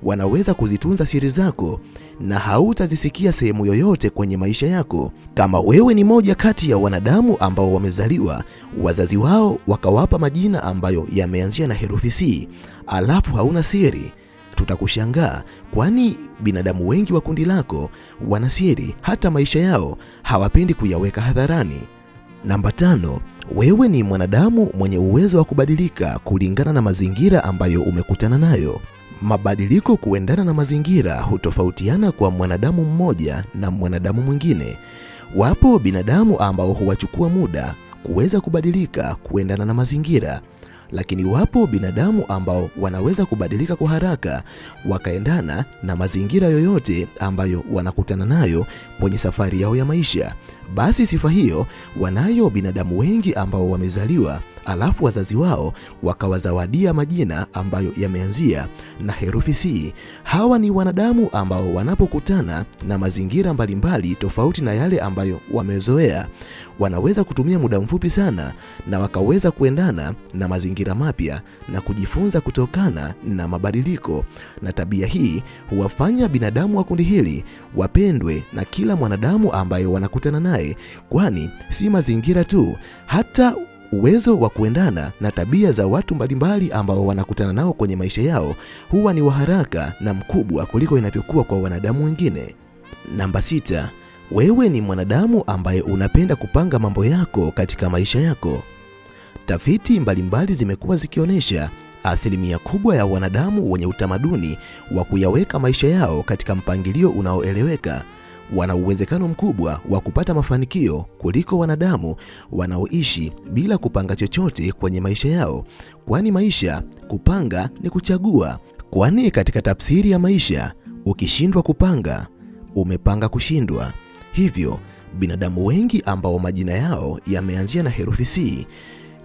wanaweza kuzitunza siri zako na hautazisikia sehemu yoyote kwenye maisha yako. Kama wewe ni moja kati ya wanadamu ambao wamezaliwa wazazi wao wakawapa majina ambayo yameanzia na herufi C, alafu hauna siri, tutakushangaa, kwani binadamu wengi wa kundi lako wana siri, hata maisha yao hawapendi kuyaweka hadharani. Namba 5, wewe ni mwanadamu mwenye uwezo wa kubadilika kulingana na mazingira ambayo umekutana nayo. Mabadiliko kuendana na mazingira hutofautiana kwa mwanadamu mmoja na mwanadamu mwingine. Wapo binadamu ambao huwachukua muda kuweza kubadilika kuendana na mazingira, lakini wapo binadamu ambao wanaweza kubadilika kwa haraka wakaendana na mazingira yoyote ambayo wanakutana nayo kwenye safari yao ya maisha. Basi sifa hiyo wanayo binadamu wengi ambao wamezaliwa alafu wazazi wao wakawazawadia majina ambayo yameanzia na herufi C. Hawa ni wanadamu ambao wanapokutana na mazingira mbalimbali tofauti na yale ambayo wamezoea, wanaweza kutumia muda mfupi sana na wakaweza kuendana na mazingira mapya na kujifunza kutokana na mabadiliko. Na tabia hii huwafanya binadamu wa kundi hili wapendwe na kila mwanadamu ambaye wanakutana naye, kwani si mazingira tu, hata uwezo wa kuendana na tabia za watu mbalimbali ambao wanakutana nao kwenye maisha yao huwa ni wa haraka na mkubwa kuliko inavyokuwa kwa wanadamu wengine. Namba 6, wewe ni mwanadamu ambaye unapenda kupanga mambo yako katika maisha yako. Tafiti mbalimbali zimekuwa zikionyesha asilimia kubwa ya wanadamu wenye utamaduni wa kuyaweka maisha yao katika mpangilio unaoeleweka wana uwezekano mkubwa wa kupata mafanikio kuliko wanadamu wanaoishi bila kupanga chochote kwenye maisha yao, kwani maisha kupanga ni kuchagua. Kwani katika tafsiri ya maisha, ukishindwa kupanga, umepanga kushindwa. Hivyo, binadamu wengi ambao majina yao yameanzia na herufi C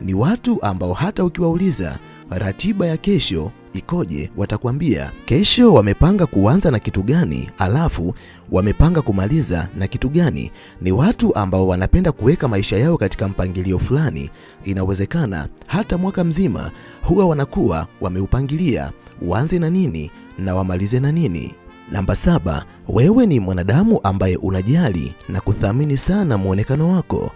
ni watu ambao hata ukiwauliza ratiba ya kesho ikoje, watakwambia kesho wamepanga kuanza na kitu gani, alafu wamepanga kumaliza na kitu gani. Ni watu ambao wanapenda kuweka maisha yao katika mpangilio fulani. Inawezekana hata mwaka mzima huwa wanakuwa wameupangilia waanze na nini na wamalize na nini. Namba 7, wewe ni mwanadamu ambaye unajali na kuthamini sana muonekano wako.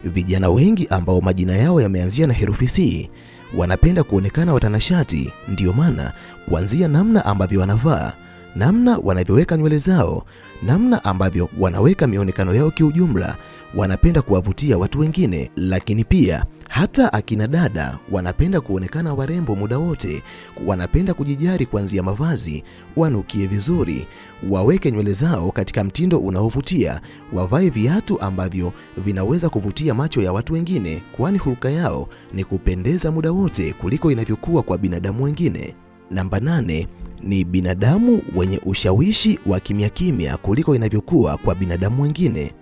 Vijana wengi ambao majina yao yameanzia na herufi C wanapenda kuonekana watanashati. Ndiyo maana kuanzia namna ambavyo wanavaa, namna wanavyoweka nywele zao, namna ambavyo wanaweka mionekano yao kiujumla, wanapenda kuwavutia watu wengine. Lakini pia hata akina dada wanapenda kuonekana warembo muda wote. Wanapenda kujijali kuanzia mavazi, wanukie vizuri, waweke nywele zao katika mtindo unaovutia, wavae viatu ambavyo vinaweza kuvutia macho ya watu wengine, kwani hulka yao ni kupendeza muda wote kuliko inavyokuwa kwa binadamu wengine. Namba 8 ni binadamu wenye ushawishi wa kimya kimya kuliko inavyokuwa kwa binadamu wengine.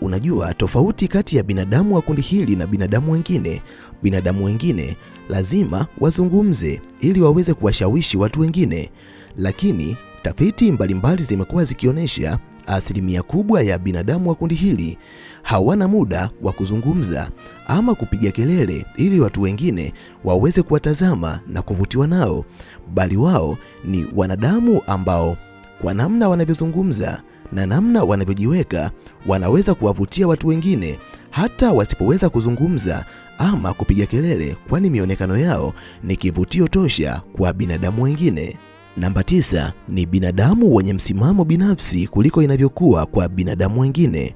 Unajua tofauti kati ya binadamu wa kundi hili na binadamu wengine. Binadamu wengine lazima wazungumze ili waweze kuwashawishi watu wengine, lakini tafiti mbalimbali zimekuwa zikionyesha asilimia kubwa ya binadamu wa kundi hili hawana muda wa kuzungumza ama kupiga kelele ili watu wengine waweze kuwatazama na kuvutiwa nao, bali wao ni wanadamu ambao kwa namna wanavyozungumza na namna wanavyojiweka wanaweza kuwavutia watu wengine hata wasipoweza kuzungumza ama kupiga kelele, kwani mionekano yao ni kivutio tosha kwa binadamu wengine. Namba 9 ni binadamu wenye msimamo binafsi kuliko inavyokuwa kwa binadamu wengine.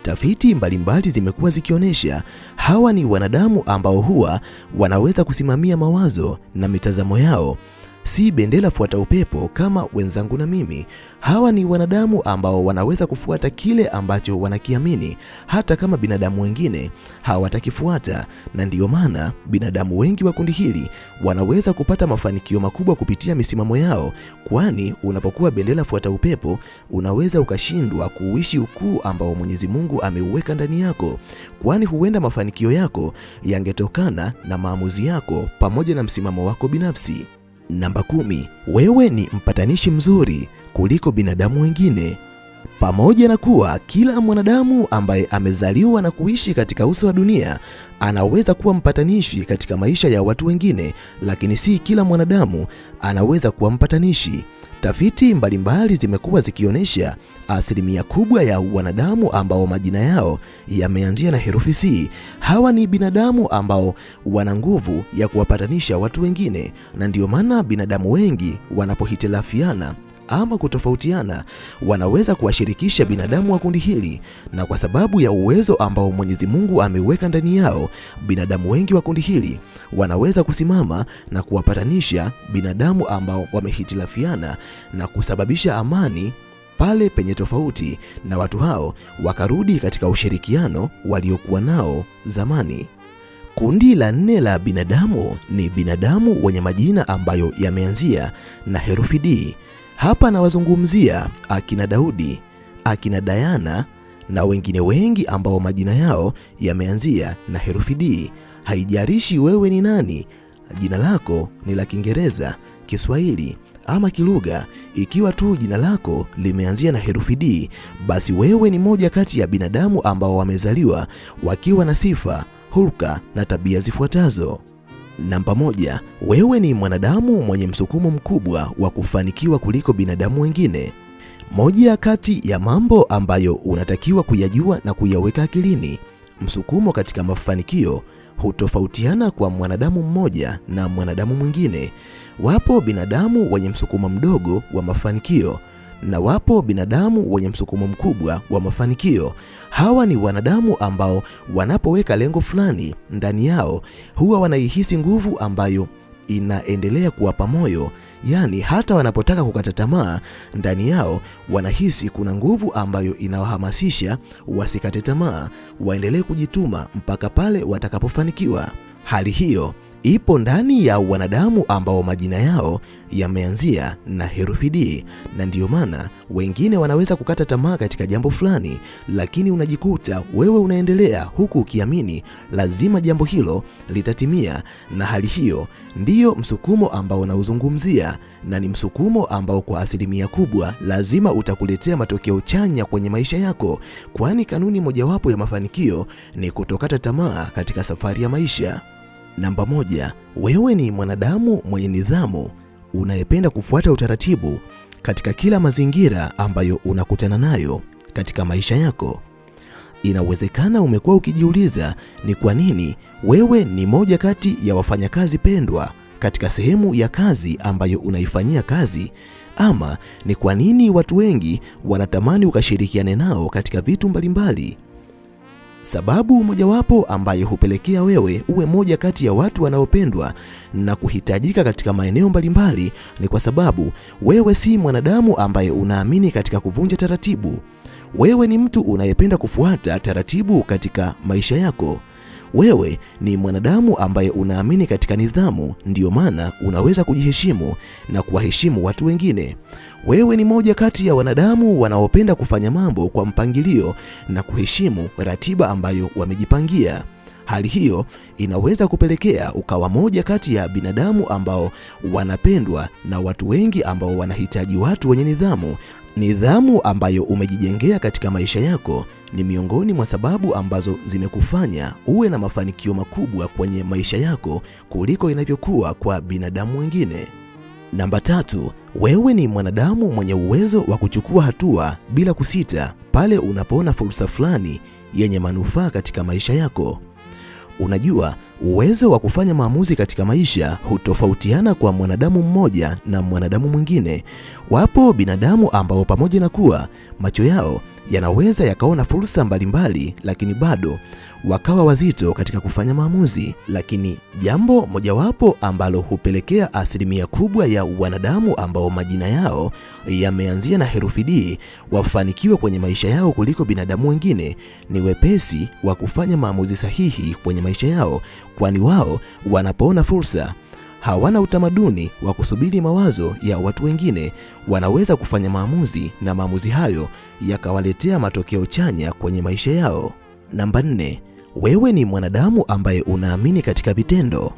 Tafiti mbalimbali zimekuwa zikionyesha hawa ni wanadamu ambao huwa wanaweza kusimamia mawazo na mitazamo yao, si bendera fuata upepo kama wenzangu na mimi. Hawa ni wanadamu ambao wanaweza kufuata kile ambacho wanakiamini hata kama binadamu wengine hawatakifuata, na ndiyo maana binadamu wengi wa kundi hili wanaweza kupata mafanikio makubwa kupitia misimamo yao, kwani unapokuwa bendera fuata upepo unaweza ukashindwa kuishi ukuu ambao Mwenyezi Mungu ameuweka ndani yako, kwani huenda mafanikio yako yangetokana na maamuzi yako pamoja na msimamo wako binafsi. Namba 10, wewe ni mpatanishi mzuri kuliko binadamu wengine. Pamoja na kuwa kila mwanadamu ambaye amezaliwa na kuishi katika uso wa dunia anaweza kuwa mpatanishi katika maisha ya watu wengine, lakini si kila mwanadamu anaweza kuwa mpatanishi. Tafiti mbalimbali zimekuwa zikionyesha asilimia kubwa ya wanadamu ambao majina yao yameanzia na herufi C, hawa ni binadamu ambao wana nguvu ya kuwapatanisha watu wengine, na ndio maana binadamu wengi wanapohitilafiana ama kutofautiana wanaweza kuwashirikisha binadamu wa kundi hili, na kwa sababu ya uwezo ambao Mwenyezi Mungu ameuweka ndani yao, binadamu wengi wa kundi hili wanaweza kusimama na kuwapatanisha binadamu ambao wamehitilafiana na kusababisha amani pale penye tofauti, na watu hao wakarudi katika ushirikiano waliokuwa nao zamani. Kundi la 4 la binadamu ni binadamu wenye majina ambayo yameanzia na herufi D. Hapa nawazungumzia akina Daudi, akina Diana na wengine wengi ambao majina yao yameanzia na herufi D. Haijalishi wewe ni nani, jina lako ni la Kiingereza, Kiswahili ama kilugha, ikiwa tu jina lako limeanzia na herufi D, basi wewe ni moja kati ya binadamu ambao wamezaliwa wakiwa na sifa, hulka na tabia zifuatazo. Namba 1, wewe ni mwanadamu mwenye msukumo mkubwa wa kufanikiwa kuliko binadamu wengine. Moja kati ya mambo ambayo unatakiwa kuyajua na kuyaweka akilini, msukumo katika mafanikio hutofautiana kwa mwanadamu mmoja na mwanadamu mwingine. Wapo binadamu wenye msukumo mdogo wa mafanikio na wapo binadamu wenye msukumo mkubwa wa mafanikio. Hawa ni wanadamu ambao wanapoweka lengo fulani ndani yao huwa wanaihisi nguvu ambayo inaendelea kuwapa moyo Yaani hata wanapotaka kukata tamaa, ndani yao wanahisi kuna nguvu ambayo inawahamasisha wasikate tamaa, waendelee kujituma mpaka pale watakapofanikiwa. Hali hiyo ipo ndani ya wanadamu ambao majina yao yameanzia na herufi D, na ndiyo maana wengine wanaweza kukata tamaa katika jambo fulani, lakini unajikuta wewe unaendelea huku ukiamini lazima jambo hilo litatimia. Na hali hiyo ndiyo msukumo ambao nauzungumzia, na ni msukumo ambao kwa asilimia kubwa lazima utakuletea matokeo chanya kwenye maisha yako, kwani kanuni mojawapo ya mafanikio ni kutokata tamaa katika safari ya maisha. Namba 1, wewe ni mwanadamu mwenye nidhamu, unayependa kufuata utaratibu katika kila mazingira ambayo unakutana nayo katika maisha yako. Inawezekana umekuwa ukijiuliza ni kwa nini wewe ni moja kati ya wafanyakazi pendwa katika sehemu ya kazi ambayo unaifanyia kazi, ama ni kwa nini watu wengi wanatamani ukashirikiane nao katika vitu mbalimbali. Sababu mojawapo ambayo hupelekea wewe uwe moja kati ya watu wanaopendwa na kuhitajika katika maeneo mbalimbali ni kwa sababu wewe si mwanadamu ambaye unaamini katika kuvunja taratibu. Wewe ni mtu unayependa kufuata taratibu katika maisha yako. Wewe ni mwanadamu ambaye unaamini katika nidhamu, ndiyo maana unaweza kujiheshimu na kuwaheshimu watu wengine. Wewe ni moja kati ya wanadamu wanaopenda kufanya mambo kwa mpangilio na kuheshimu ratiba ambayo wamejipangia. Hali hiyo inaweza kupelekea ukawa moja kati ya binadamu ambao wanapendwa na watu wengi ambao wanahitaji watu wenye nidhamu. Nidhamu ambayo umejijengea katika maisha yako ni miongoni mwa sababu ambazo zimekufanya uwe na mafanikio makubwa kwenye maisha yako kuliko inavyokuwa kwa binadamu wengine. Namba 3, wewe ni mwanadamu mwenye uwezo wa kuchukua hatua bila kusita pale unapoona fursa fulani yenye manufaa katika maisha yako. Unajua, uwezo wa kufanya maamuzi katika maisha hutofautiana kwa mwanadamu mmoja na mwanadamu mwingine. Wapo binadamu ambao pamoja na kuwa macho yao yanaweza yakaona fursa mbalimbali, lakini bado wakawa wazito katika kufanya maamuzi. Lakini jambo mojawapo ambalo hupelekea asilimia kubwa ya wanadamu ambao majina yao yameanzia na herufi D wafanikiwe kwenye maisha yao kuliko binadamu wengine ni wepesi wa kufanya maamuzi sahihi kwenye maisha yao, kwani wao wanapoona fursa hawana utamaduni wa kusubiri mawazo ya watu wengine. Wanaweza kufanya maamuzi na maamuzi hayo yakawaletea matokeo chanya kwenye maisha yao. Namba 4, wewe ni mwanadamu ambaye unaamini katika vitendo.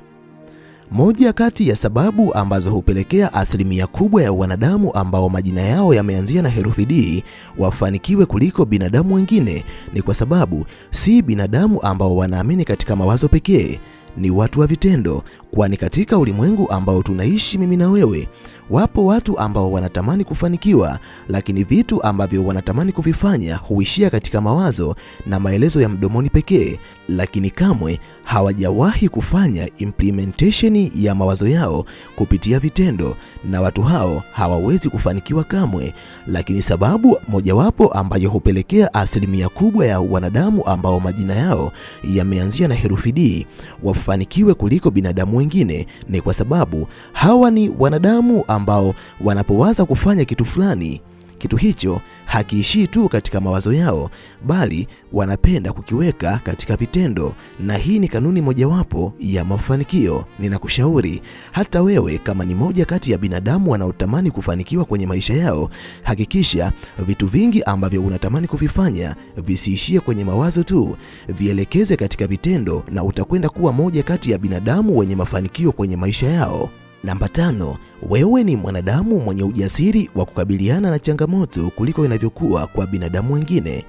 Moja kati ya sababu ambazo hupelekea asilimia kubwa ya wanadamu ambao majina yao yameanzia na herufi D wafanikiwe kuliko binadamu wengine ni kwa sababu si binadamu ambao wanaamini katika mawazo pekee, ni watu wa vitendo. Kwani katika ulimwengu ambao tunaishi mimi na wewe, wapo watu ambao wanatamani kufanikiwa, lakini vitu ambavyo wanatamani kuvifanya huishia katika mawazo na maelezo ya mdomoni pekee, lakini kamwe hawajawahi kufanya implementation ya mawazo yao kupitia vitendo, na watu hao hawawezi kufanikiwa kamwe. Lakini sababu mojawapo ambayo hupelekea asilimia kubwa ya wanadamu ambao majina yao yameanzia na herufi D wafanikiwe kuliko binadamu wengine ni kwa sababu hawa ni wanadamu ambao wanapowaza kufanya kitu fulani, kitu hicho hakiishii tu katika mawazo yao, bali wanapenda kukiweka katika vitendo, na hii ni kanuni mojawapo ya mafanikio. Ninakushauri hata wewe kama ni moja kati ya binadamu wanaotamani kufanikiwa kwenye maisha yao, hakikisha vitu vingi ambavyo unatamani kuvifanya visiishie kwenye mawazo tu, vielekeze katika vitendo, na utakwenda kuwa moja kati ya binadamu wenye mafanikio kwenye maisha yao. Namba 5, wewe ni mwanadamu mwenye ujasiri wa kukabiliana na changamoto kuliko inavyokuwa kwa binadamu wengine.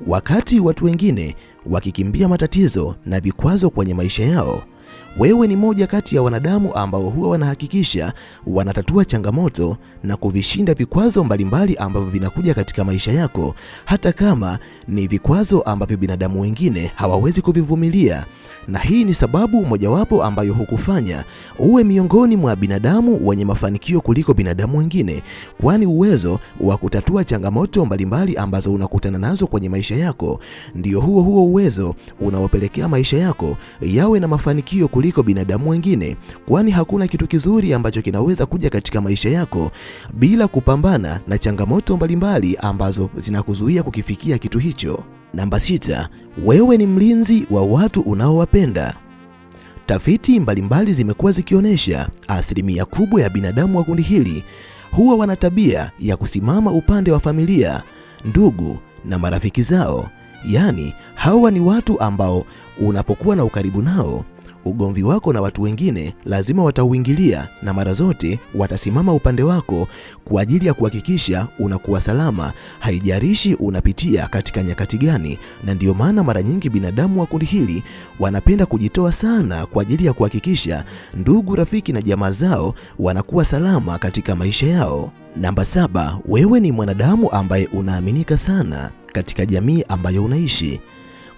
Wakati watu wengine wakikimbia matatizo na vikwazo kwenye maisha yao, wewe ni moja kati ya wanadamu ambao huwa wanahakikisha wanatatua changamoto na kuvishinda vikwazo mbalimbali ambavyo vinakuja katika maisha yako, hata kama ni vikwazo ambavyo binadamu wengine hawawezi kuvivumilia. Na hii ni sababu mojawapo ambayo hukufanya uwe miongoni mwa binadamu wenye mafanikio kuliko binadamu wengine, kwani uwezo wa kutatua changamoto mbalimbali ambazo unakutana nazo kwenye maisha yako ndio huo uwezo unaopelekea maisha yako yawe na mafanikio mafanikio kuliko binadamu wengine, kwani hakuna kitu kizuri ambacho kinaweza kuja katika maisha yako bila kupambana na changamoto mbalimbali ambazo zinakuzuia kukifikia kitu hicho. Namba 6, wewe ni mlinzi wa watu unaowapenda. Tafiti mbalimbali zimekuwa zikionyesha asilimia kubwa ya binadamu wa kundi hili huwa wana tabia ya kusimama upande wa familia, ndugu na marafiki zao. Yaani, hawa ni watu ambao unapokuwa na ukaribu nao, ugomvi wako na watu wengine lazima watauingilia, na mara zote watasimama upande wako kwa ajili ya kuhakikisha unakuwa salama, haijalishi unapitia katika nyakati gani. Na ndiyo maana mara nyingi binadamu wa kundi hili wanapenda kujitoa sana kwa ajili ya kuhakikisha ndugu, rafiki na jamaa zao wanakuwa salama katika maisha yao. Namba 7, wewe ni mwanadamu ambaye unaaminika sana katika jamii ambayo unaishi.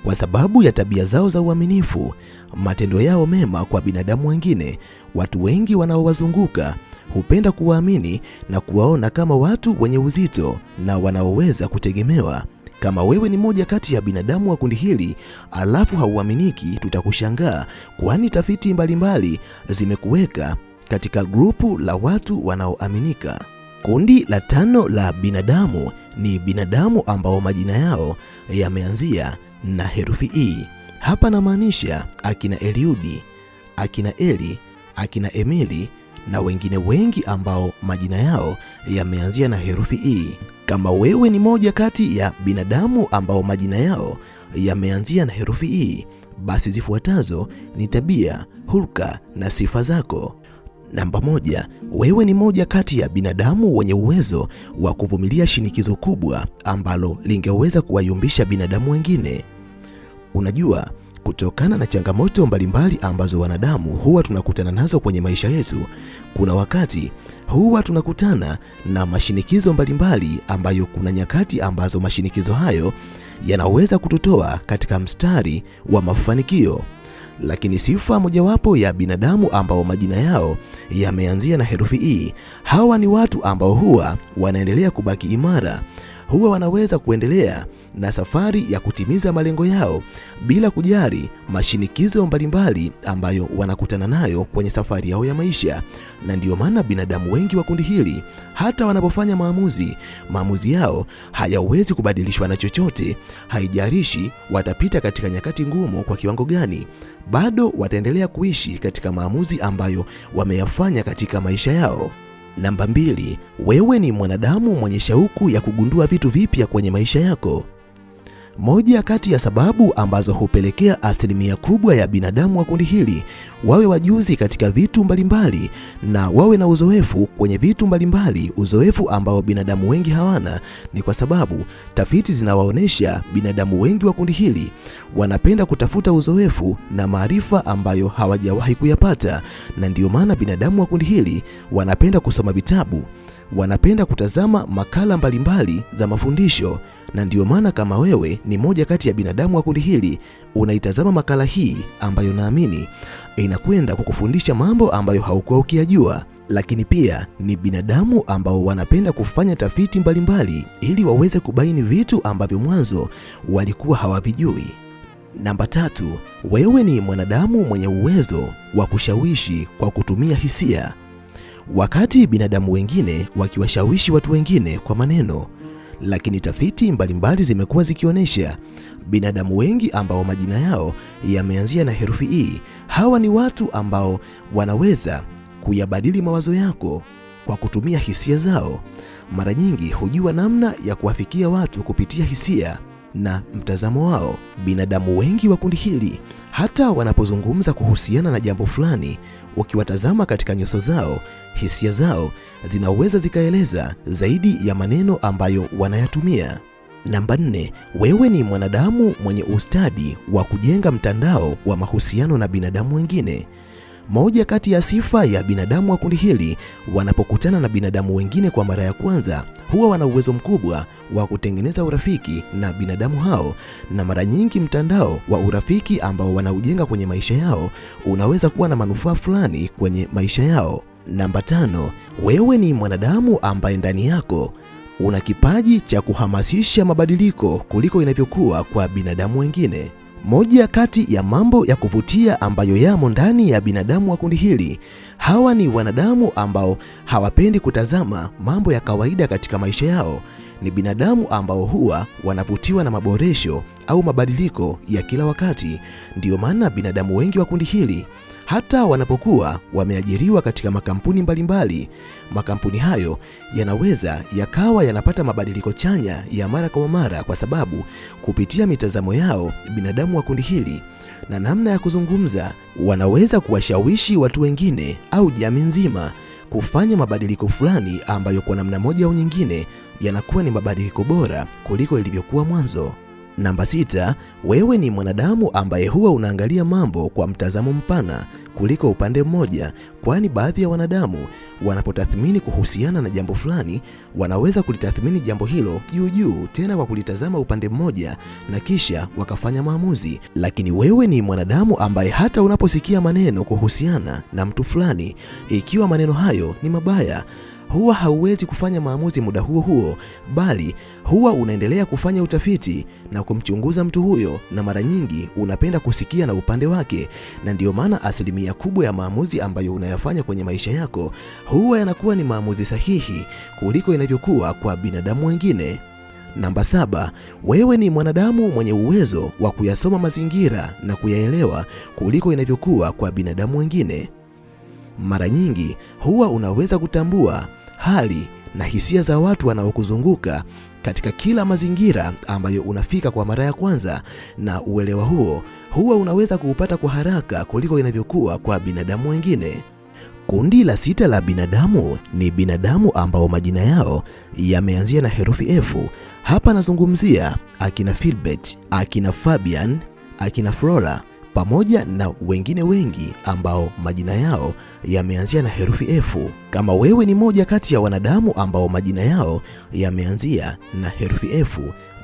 Kwa sababu ya tabia zao za uaminifu, matendo yao mema kwa binadamu wengine, watu wengi wanaowazunguka hupenda kuwaamini na kuwaona kama watu wenye uzito na wanaoweza kutegemewa. Kama wewe ni moja kati ya binadamu wa kundi hili alafu hauaminiki, tutakushangaa, kwani tafiti mbalimbali zimekuweka katika grupu la watu wanaoaminika. Kundi la 5 la binadamu ni binadamu ambao majina yao yameanzia na herufi E. Hapa namaanisha akina Eliudi, akina Eli, akina Emili na wengine wengi ambao majina yao yameanzia na herufi E. Kama wewe ni moja kati ya binadamu ambao majina yao yameanzia na herufi E, basi zifuatazo ni tabia, hulka na sifa zako. Namba 1, wewe ni moja kati ya binadamu wenye uwezo wa kuvumilia shinikizo kubwa ambalo lingeweza kuwayumbisha binadamu wengine. Unajua, kutokana na changamoto mbalimbali ambazo wanadamu huwa tunakutana nazo kwenye maisha yetu, kuna wakati huwa tunakutana na mashinikizo mbalimbali ambayo kuna nyakati ambazo mashinikizo hayo yanaweza kututoa katika mstari wa mafanikio. Lakini sifa mojawapo ya binadamu ambao majina yao yameanzia na herufi E, hawa ni watu ambao huwa wanaendelea kubaki imara, huwa wanaweza kuendelea na safari ya kutimiza malengo yao bila kujali mashinikizo mbalimbali ambayo wanakutana nayo kwenye safari yao ya maisha. Na ndiyo maana binadamu wengi wa kundi hili hata wanapofanya maamuzi yao hayawezi kubadilishwa na chochote. Haijalishi watapita katika nyakati ngumu kwa kiwango gani, bado wataendelea kuishi katika maamuzi ambayo wameyafanya katika maisha yao. Namba 2, wewe ni mwanadamu mwenye shauku ya kugundua vitu vipya kwenye maisha yako. Moja kati ya sababu ambazo hupelekea asilimia kubwa ya binadamu wa kundi hili wawe wajuzi katika vitu mbalimbali na wawe na uzoefu kwenye vitu mbalimbali, uzoefu ambao binadamu wengi hawana, ni kwa sababu tafiti zinawaonesha binadamu wengi wa kundi hili wanapenda kutafuta uzoefu na maarifa ambayo hawajawahi kuyapata. Na ndiyo maana binadamu wa kundi hili wanapenda kusoma vitabu, wanapenda kutazama makala mbalimbali za mafundisho. Na ndiyo maana kama wewe ni moja kati ya binadamu wa kundi hili unaitazama makala hii ambayo naamini inakwenda kukufundisha mambo ambayo haukuwa ukiyajua. Lakini pia ni binadamu ambao wanapenda kufanya tafiti mbalimbali ili waweze kubaini vitu ambavyo mwanzo walikuwa hawavijui. Namba 3, wewe ni mwanadamu mwenye uwezo wa kushawishi kwa kutumia hisia. Wakati binadamu wengine wakiwashawishi watu wengine kwa maneno, lakini tafiti mbalimbali zimekuwa zikionyesha binadamu wengi ambao majina yao yameanzia na herufi E, hawa ni watu ambao wanaweza kuyabadili mawazo yako kwa kutumia hisia zao. Mara nyingi hujua namna ya kuwafikia watu kupitia hisia na mtazamo wao. Binadamu wengi wa kundi hili hata wanapozungumza kuhusiana na jambo fulani, ukiwatazama katika nyuso zao, hisia zao zinaweza zikaeleza zaidi ya maneno ambayo wanayatumia. Namba 4, wewe ni mwanadamu mwenye ustadi wa kujenga mtandao wa mahusiano na binadamu wengine. Moja kati ya sifa ya binadamu wa kundi hili wanapokutana na binadamu wengine kwa mara ya kwanza, huwa wana uwezo mkubwa wa kutengeneza urafiki na binadamu hao, na mara nyingi mtandao wa urafiki ambao wanaujenga kwenye maisha yao unaweza kuwa na manufaa fulani kwenye maisha yao. Namba 5, wewe ni mwanadamu ambaye ndani yako una kipaji cha kuhamasisha mabadiliko kuliko inavyokuwa kwa binadamu wengine. Moja kati ya mambo ya kuvutia ambayo yamo ndani ya binadamu wa kundi hili, hawa ni wanadamu ambao hawapendi kutazama mambo ya kawaida katika maisha yao. Ni binadamu ambao huwa wanavutiwa na maboresho au mabadiliko ya kila wakati. Ndiyo maana binadamu wengi wa kundi hili hata wanapokuwa wameajiriwa katika makampuni mbalimbali, makampuni hayo yanaweza yakawa yanapata mabadiliko chanya ya mara kwa mara, kwa sababu kupitia mitazamo yao binadamu wa kundi hili na namna ya kuzungumza, wanaweza kuwashawishi watu wengine au jamii nzima kufanya mabadiliko fulani ambayo kwa namna moja au nyingine yanakuwa ni mabadiliko bora kuliko ilivyokuwa mwanzo. Namba 6, wewe ni mwanadamu ambaye huwa unaangalia mambo kwa mtazamo mpana kuliko upande mmoja, kwani baadhi ya wanadamu wanapotathmini kuhusiana na jambo fulani, wanaweza kulitathmini jambo hilo juu tena kwa kulitazama upande mmoja na kisha wakafanya maamuzi. Lakini wewe ni mwanadamu ambaye hata unaposikia maneno kuhusiana na mtu fulani, ikiwa maneno hayo ni mabaya, huwa hauwezi kufanya maamuzi muda huo, bali huwa unaendelea kufanya utafiti na kumchunguza mtu huyo, na mara nyingi unapenda kusikia na upande wake. Na ndiyo maana asilimia kubwa ya maamuzi ambayo unayafanya kwenye maisha yako huwa yanakuwa ni maamuzi sahihi kuliko inavyokuwa kwa binadamu wengine. Namba 7, wewe ni mwanadamu mwenye uwezo wa kuyasoma mazingira na kuyaelewa kuliko inavyokuwa kwa binadamu wengine. Mara nyingi huwa unaweza kutambua hali na hisia za watu wanaokuzunguka katika kila mazingira ambayo unafika kwa mara ya kwanza, na uelewa huo huwa unaweza kuupata kwa haraka kuliko inavyokuwa kwa binadamu wengine. Kundi la 6 la binadamu ni binadamu ambao majina yao yameanzia na herufi F. Hapa nazungumzia akina Philbert, akina Fabian, akina Flora pamoja na wengine wengi ambao majina yao yameanzia na herufi F. Kama wewe ni moja kati ya wanadamu ambao majina yao yameanzia na herufi F,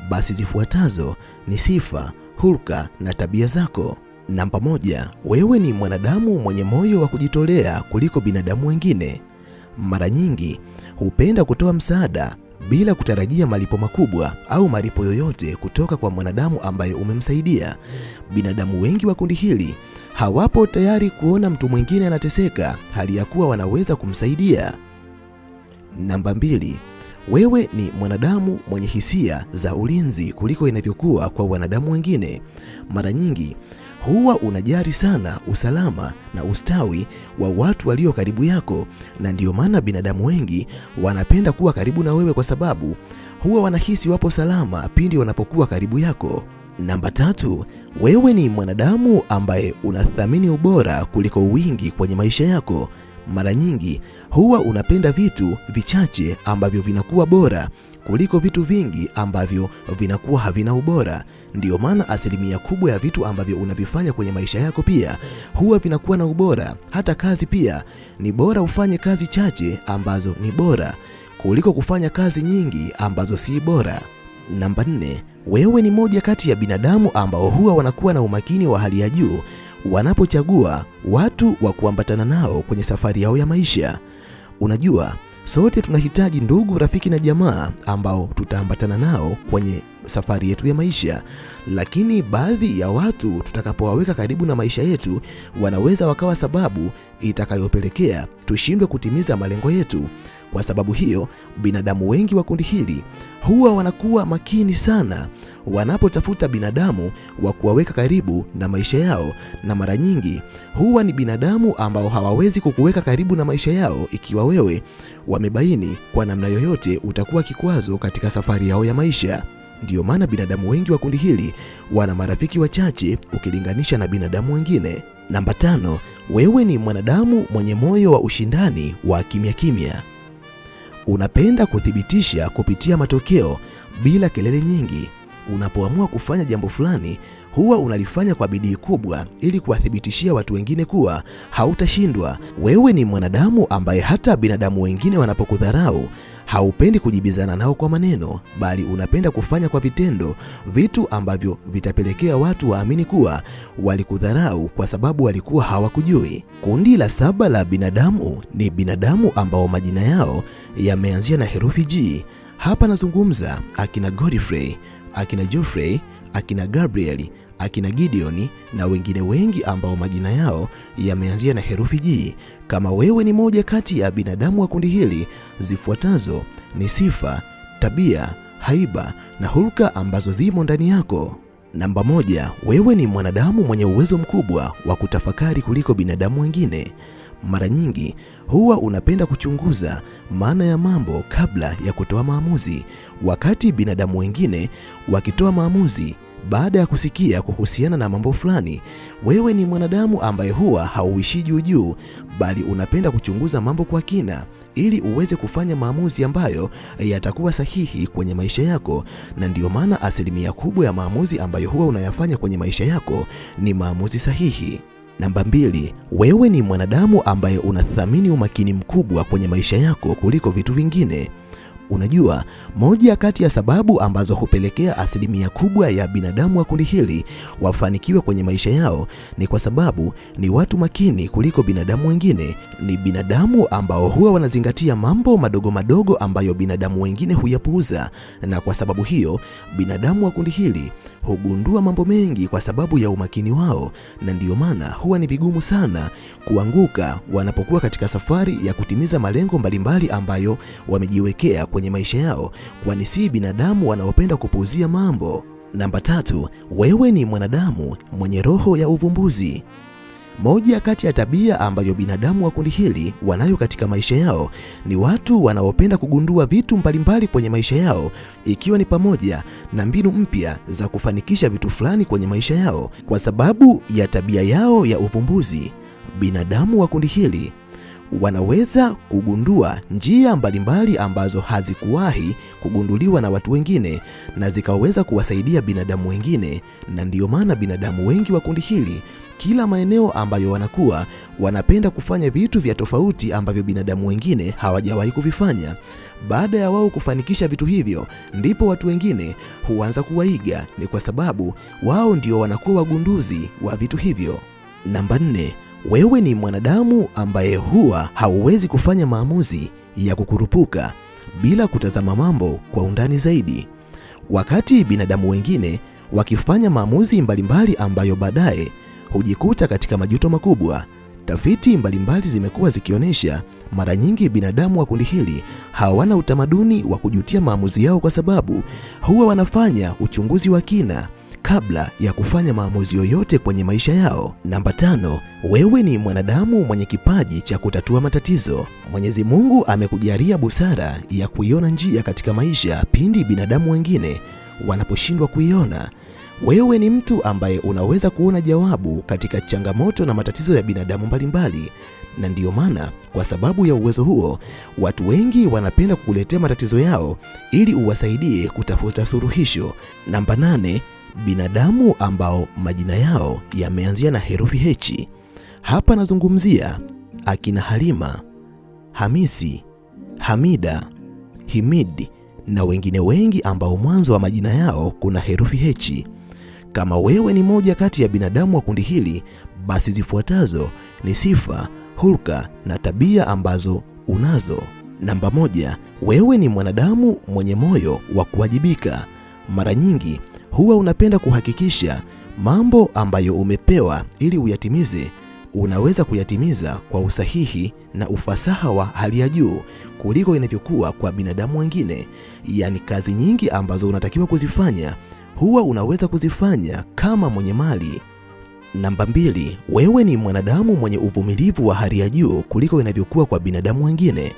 basi zifuatazo ni sifa, hulka na tabia zako. Namba 1, wewe ni mwanadamu mwenye moyo wa kujitolea kuliko binadamu wengine. Mara nyingi hupenda kutoa msaada bila kutarajia malipo makubwa au malipo yoyote kutoka kwa mwanadamu ambaye umemsaidia. Binadamu wengi wa kundi hili hawapo tayari kuona mtu mwingine anateseka hali ya kuwa wanaweza kumsaidia. Namba 2, wewe ni mwanadamu mwenye hisia za ulinzi kuliko inavyokuwa kwa wanadamu wengine. Mara nyingi huwa unajali sana usalama na ustawi wa watu walio karibu yako, na ndiyo maana binadamu wengi wanapenda kuwa karibu na wewe, kwa sababu huwa wanahisi wapo salama pindi wanapokuwa karibu yako. Namba 3, wewe ni mwanadamu ambaye unathamini ubora kuliko wingi kwenye maisha yako. Mara nyingi huwa unapenda vitu vichache ambavyo vinakuwa bora kuliko vitu vingi ambavyo vinakuwa havina ubora. Ndiyo maana asilimia kubwa ya vitu ambavyo unavifanya kwenye maisha yako pia huwa vinakuwa na ubora. Hata kazi pia ni bora ufanye kazi chache ambazo ni bora kuliko kufanya kazi nyingi ambazo si bora. Namba 4, wewe ni moja kati ya binadamu ambao huwa wanakuwa na umakini wa hali ya juu wanapochagua watu wa kuambatana nao kwenye safari yao ya maisha. Unajua, sote tunahitaji ndugu, rafiki na jamaa ambao tutaambatana nao kwenye safari yetu ya maisha, lakini baadhi ya watu tutakapowaweka karibu na maisha yetu wanaweza wakawa sababu itakayopelekea tushindwe kutimiza malengo yetu. Kwa sababu hiyo, binadamu wengi wa kundi hili huwa wanakuwa makini sana wanapotafuta binadamu wa kuwaweka karibu na maisha yao, na mara nyingi huwa ni binadamu ambao hawawezi kukuweka karibu na maisha yao ikiwa wewe wamebaini kwa namna yoyote utakuwa kikwazo katika safari yao ya maisha. Ndiyo maana binadamu wengi wa kundi hili wana marafiki wachache ukilinganisha na binadamu wengine. Namba 5, wewe ni mwanadamu mwenye moyo wa ushindani wa kimya kimya. Unapenda kuthibitisha kupitia matokeo bila kelele nyingi. Unapoamua kufanya jambo fulani, huwa unalifanya kwa bidii kubwa ili kuwathibitishia watu wengine kuwa hautashindwa. Wewe ni mwanadamu ambaye hata binadamu wengine wanapokudharau, haupendi kujibizana nao kwa maneno, bali unapenda kufanya kwa vitendo vitu ambavyo vitapelekea watu waamini kuwa walikudharau kwa sababu walikuwa hawakujui. Kundi la 7 la binadamu ni binadamu ambao majina yao yameanzia na herufi G. Hapa nazungumza akina Godfrey, akina Geoffrey, akina Gabriel, akina Gideon na wengine wengi ambao majina yao yameanzia na herufi G. Kama wewe ni moja kati ya binadamu wa kundi hili, zifuatazo ni sifa, tabia, haiba na hulka ambazo zimo ndani yako. Namba 1, wewe ni mwanadamu mwenye uwezo mkubwa wa kutafakari kuliko binadamu wengine. Mara nyingi huwa unapenda kuchunguza maana ya mambo kabla ya kutoa maamuzi, wakati binadamu wengine wakitoa maamuzi baada ya kusikia kuhusiana na mambo fulani. Wewe ni mwanadamu ambaye huwa hauishi juu juu, bali unapenda kuchunguza mambo kwa kina ili uweze kufanya maamuzi ambayo yatakuwa sahihi kwenye maisha yako, na ndiyo maana asilimia kubwa ya maamuzi ambayo huwa unayafanya kwenye maisha yako ni maamuzi sahihi. Namba 2, wewe ni mwanadamu ambaye unathamini umakini mkubwa kwenye maisha yako kuliko vitu vingine. Unajua, moja kati ya sababu ambazo hupelekea asilimia kubwa ya binadamu wa kundi hili wafanikiwe kwenye maisha yao ni kwa sababu ni watu makini kuliko binadamu wengine. Ni binadamu ambao huwa wanazingatia mambo madogo madogo ambayo binadamu wengine huyapuuza, na kwa sababu hiyo binadamu wa kundi hili hugundua mambo mengi kwa sababu ya umakini wao, na ndiyo maana huwa ni vigumu sana kuanguka wanapokuwa katika safari ya kutimiza malengo mbalimbali ambayo wamejiwekea kwenye maisha yao, kwani si binadamu wanaopenda kupuuzia mambo. Namba 3, wewe ni mwanadamu mwenye roho ya uvumbuzi. Moja kati ya tabia ambayo binadamu wa kundi hili wanayo katika maisha yao ni watu wanaopenda kugundua vitu mbalimbali kwenye maisha yao, ikiwa ni pamoja na mbinu mpya za kufanikisha vitu fulani kwenye maisha yao. Kwa sababu ya tabia yao ya uvumbuzi, binadamu wa kundi hili wanaweza kugundua njia mbalimbali ambazo hazikuwahi kugunduliwa na watu wengine na zikaweza kuwasaidia binadamu wengine, na ndiyo maana binadamu wengi wa kundi hili kila maeneo ambayo wanakuwa wanapenda kufanya vitu vya tofauti ambavyo binadamu wengine hawajawahi kuvifanya. Baada ya wao kufanikisha vitu hivyo, ndipo watu wengine huanza kuwaiga. Ni kwa sababu wao ndio wanakuwa wagunduzi wa vitu hivyo. Namba 4, wewe ni mwanadamu ambaye huwa hauwezi kufanya maamuzi ya kukurupuka bila kutazama mambo kwa undani zaidi. Wakati binadamu wengine wakifanya maamuzi mbalimbali ambayo baadaye hujikuta katika majuto makubwa, tafiti mbalimbali zimekuwa zikionyesha mara nyingi binadamu wa kundi hili hawana utamaduni wa kujutia maamuzi yao, kwa sababu huwa wanafanya uchunguzi wa kina kabla ya kufanya maamuzi yoyote kwenye maisha yao. Namba 5, wewe ni mwanadamu mwenye kipaji cha kutatua matatizo. Mwenyezi Mungu amekujalia busara ya kuiona njia katika maisha pindi binadamu wengine wanaposhindwa kuiona. Wewe ni mtu ambaye unaweza kuona jawabu katika changamoto na matatizo ya binadamu mbalimbali, na ndiyo maana kwa sababu ya uwezo huo watu wengi wanapenda kukuletea matatizo yao ili uwasaidie kutafuta suluhisho. Namba 8, binadamu ambao majina yao yameanzia na herufi H. Hapa nazungumzia akina Halima, Hamisi, Hamida, Himidi na wengine wengi ambao mwanzo wa majina yao kuna herufi H. Kama wewe ni moja kati ya binadamu wa kundi hili, basi zifuatazo ni sifa, hulka na tabia ambazo unazo. Namba 1, wewe ni mwanadamu mwenye moyo wa kuwajibika. Mara nyingi huwa unapenda kuhakikisha mambo ambayo umepewa ili uyatimize, unaweza kuyatimiza kwa usahihi na ufasaha wa hali ya juu kuliko inavyokuwa kwa binadamu wengine. Yaani kazi nyingi ambazo unatakiwa kuzifanya huwa unaweza kuzifanya kama mwenye mali. Namba 2, wewe ni mwanadamu mwenye uvumilivu wa hali ya juu kuliko inavyokuwa kwa binadamu wengine.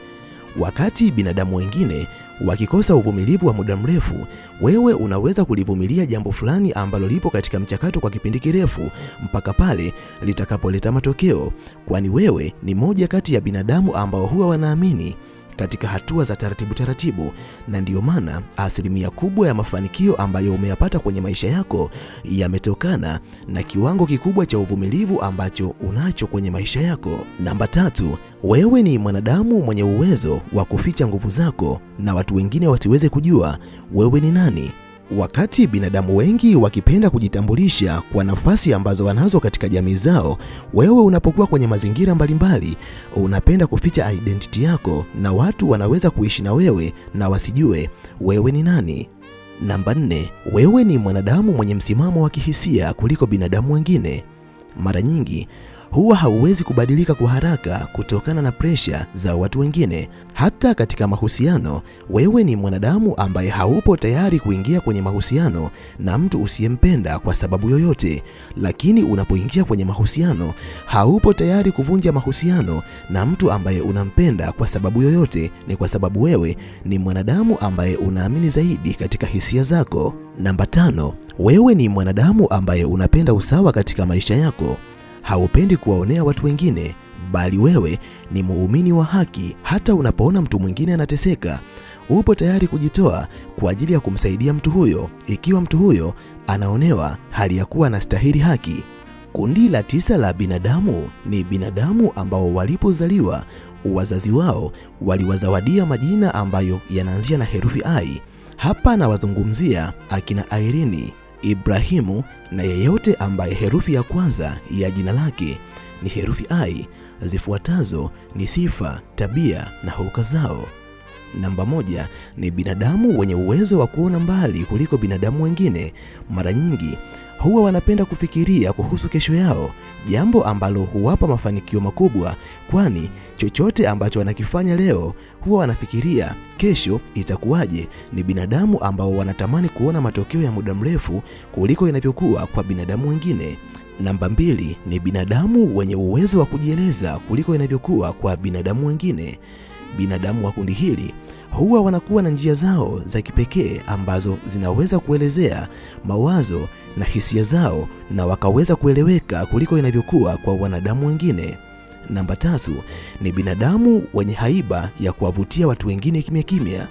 Wakati binadamu wengine wakikosa uvumilivu wa muda mrefu, wewe unaweza kulivumilia jambo fulani ambalo lipo katika mchakato kwa kipindi kirefu mpaka pale litakapoleta matokeo, kwani wewe ni moja kati ya binadamu ambao huwa wanaamini katika hatua za taratibu taratibu, na ndiyo maana asilimia kubwa ya mafanikio ambayo umeyapata kwenye maisha yako yametokana na kiwango kikubwa cha uvumilivu ambacho unacho kwenye maisha yako. Namba 3, wewe ni mwanadamu mwenye uwezo wa kuficha nguvu zako na watu wengine wasiweze kujua wewe ni nani. Wakati binadamu wengi wakipenda kujitambulisha kwa nafasi ambazo wanazo katika jamii zao, wewe unapokuwa kwenye mazingira mbalimbali unapenda kuficha identity yako, na watu wanaweza kuishi na wewe na wasijue wewe ni nani. Namba 4, wewe ni mwanadamu mwenye msimamo wa kihisia kuliko binadamu wengine. Mara nyingi huwa hauwezi kubadilika kwa haraka kutokana na presha za watu wengine. Hata katika mahusiano, wewe ni mwanadamu ambaye haupo tayari kuingia kwenye mahusiano na mtu usiyempenda kwa sababu yoyote. Lakini unapoingia kwenye mahusiano, haupo tayari kuvunja mahusiano na mtu ambaye unampenda kwa sababu yoyote. Ni kwa sababu wewe ni mwanadamu ambaye unaamini zaidi katika hisia zako. Namba 5, wewe ni mwanadamu ambaye unapenda usawa katika maisha yako. Haupendi kuwaonea watu wengine, bali wewe ni muumini wa haki. Hata unapoona mtu mwingine anateseka, upo tayari kujitoa kwa ajili ya kumsaidia mtu huyo, ikiwa mtu huyo anaonewa hali ya kuwa anastahili haki. Kundi la 9 la binadamu ni binadamu ambao walipozaliwa wazazi wao waliwazawadia majina ambayo yanaanzia na herufi I. Hapa nawazungumzia akina Irene, Ibrahimu na yeyote ambaye herufi ya kwanza ya jina lake ni herufi I. Zifuatazo ni sifa, tabia na hulka zao. Namba 1 ni binadamu wenye uwezo wa kuona mbali kuliko binadamu wengine. Mara nyingi huwa wanapenda kufikiria kuhusu kesho yao, jambo ambalo huwapa mafanikio makubwa, kwani chochote ambacho wanakifanya leo huwa wanafikiria kesho itakuwaje. Ni binadamu ambao wanatamani kuona matokeo ya muda mrefu kuliko inavyokuwa kwa binadamu wengine. Namba 2 ni binadamu wenye uwezo wa kujieleza kuliko inavyokuwa kwa binadamu wengine. Binadamu wa kundi hili huwa wanakuwa na njia zao za kipekee ambazo zinaweza kuelezea mawazo na hisia zao na wakaweza kueleweka kuliko inavyokuwa kwa wanadamu wengine. Namba 3 ni binadamu wenye haiba ya kuwavutia watu wengine kimya kimya.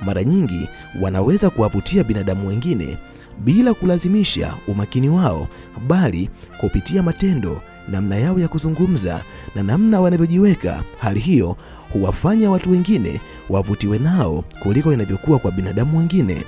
Mara nyingi wanaweza kuwavutia binadamu wengine bila kulazimisha umakini wao, bali kupitia matendo, namna yao ya kuzungumza na namna wanavyojiweka. Hali hiyo huwafanya watu wengine wavutiwe nao kuliko inavyokuwa kwa binadamu wengine.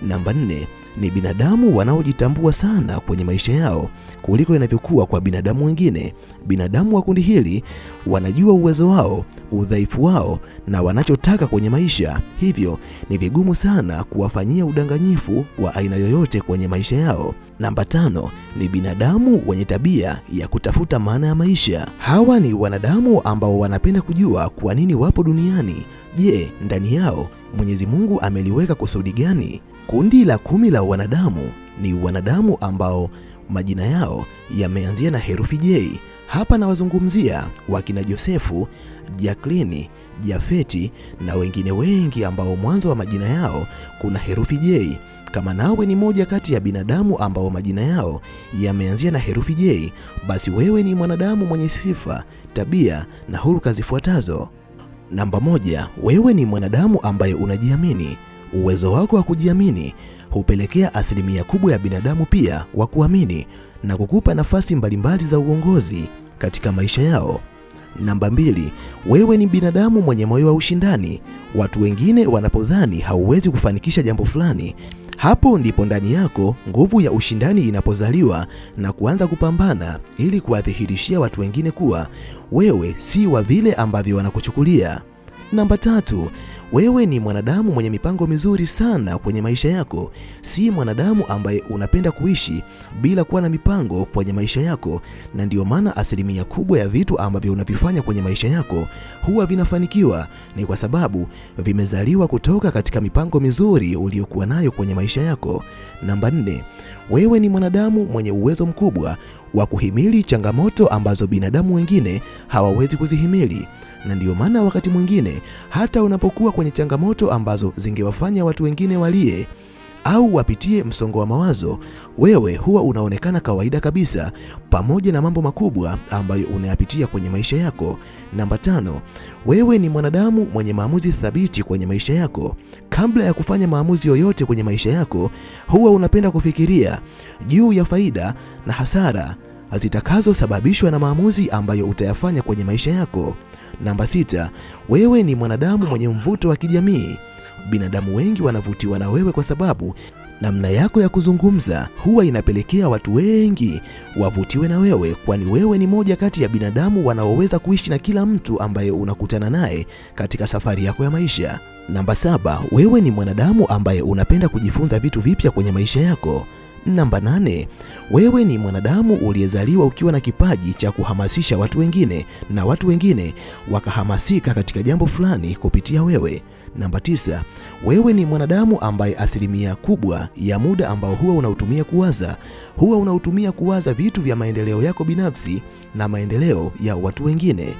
Namba 4 ni binadamu wanaojitambua sana kwenye maisha yao kuliko inavyokuwa kwa binadamu wengine. Binadamu wa kundi hili wanajua uwezo wao, udhaifu wao na wanachotaka kwenye maisha, hivyo ni vigumu sana kuwafanyia udanganyifu wa aina yoyote kwenye maisha yao. Namba 5 ni binadamu wenye tabia ya kutafuta maana ya maisha. Hawa ni wanadamu ambao wanapenda kujua kwa nini wapo duniani. Je, ndani yao Mwenyezi Mungu ameliweka kusudi gani? Kundi la 10 la wanadamu ni wanadamu ambao majina yao yameanzia na herufi J. Hapa nawazungumzia wakina Josefu, Jacqueline, Jafeti na wengine wengi ambao mwanzo wa majina yao kuna herufi J. Kama nawe ni moja kati ya binadamu ambao majina yao yameanzia na herufi J, basi wewe ni mwanadamu mwenye sifa, tabia na hulka zifuatazo. Namba 1, wewe ni mwanadamu ambaye unajiamini. Uwezo wako wa kujiamini hupelekea asilimia kubwa ya binadamu pia wa kuamini na kukupa nafasi mbalimbali za uongozi katika maisha yao. Namba 2, wewe ni binadamu mwenye moyo wa ushindani. Watu wengine wanapodhani hauwezi kufanikisha jambo fulani, hapo ndipo ndani yako nguvu ya ushindani inapozaliwa na kuanza kupambana ili kuwadhihirishia watu wengine kuwa wewe si wa vile ambavyo wanakuchukulia. Namba 3, wewe ni mwanadamu mwenye mipango mizuri sana kwenye maisha yako. Si mwanadamu ambaye unapenda kuishi bila kuwa na mipango kwenye maisha yako, na ndio maana asilimia kubwa ya vitu ambavyo unavifanya kwenye maisha yako huwa vinafanikiwa. Ni kwa sababu vimezaliwa kutoka katika mipango mizuri uliyokuwa nayo kwenye maisha yako. Namba 4, wewe ni mwanadamu mwenye uwezo mkubwa wa kuhimili changamoto ambazo binadamu wengine hawawezi kuzihimili. Na ndio maana wakati mwingine hata unapokuwa kwenye changamoto ambazo zingewafanya watu wengine walie au wapitie msongo wa mawazo, wewe huwa unaonekana kawaida kabisa pamoja na mambo makubwa ambayo unayapitia kwenye maisha yako. Namba 5, wewe ni mwanadamu mwenye maamuzi thabiti kwenye maisha yako. Kabla ya kufanya maamuzi yoyote kwenye maisha yako, huwa unapenda kufikiria juu ya faida na hasara zitakazosababishwa na maamuzi ambayo utayafanya kwenye maisha yako. Namba 6, wewe ni mwanadamu mwenye mvuto wa kijamii. Binadamu wengi wanavutiwa na wewe kwa sababu namna yako ya kuzungumza huwa inapelekea watu wengi wavutiwe na wewe, kwani wewe ni moja kati ya binadamu wanaoweza kuishi na kila mtu ambaye unakutana naye katika safari yako ya maisha. Namba 7, wewe ni mwanadamu ambaye unapenda kujifunza vitu vipya kwenye maisha yako. Namba 8, wewe ni mwanadamu uliyezaliwa ukiwa na kipaji cha kuhamasisha watu wengine na watu wengine wakahamasika katika jambo fulani kupitia wewe. Namba 9, wewe ni mwanadamu ambaye asilimia kubwa ya muda ambao huwa unautumia kuwaza vitu vya maendeleo yako binafsi na maendeleo ya watu wengine.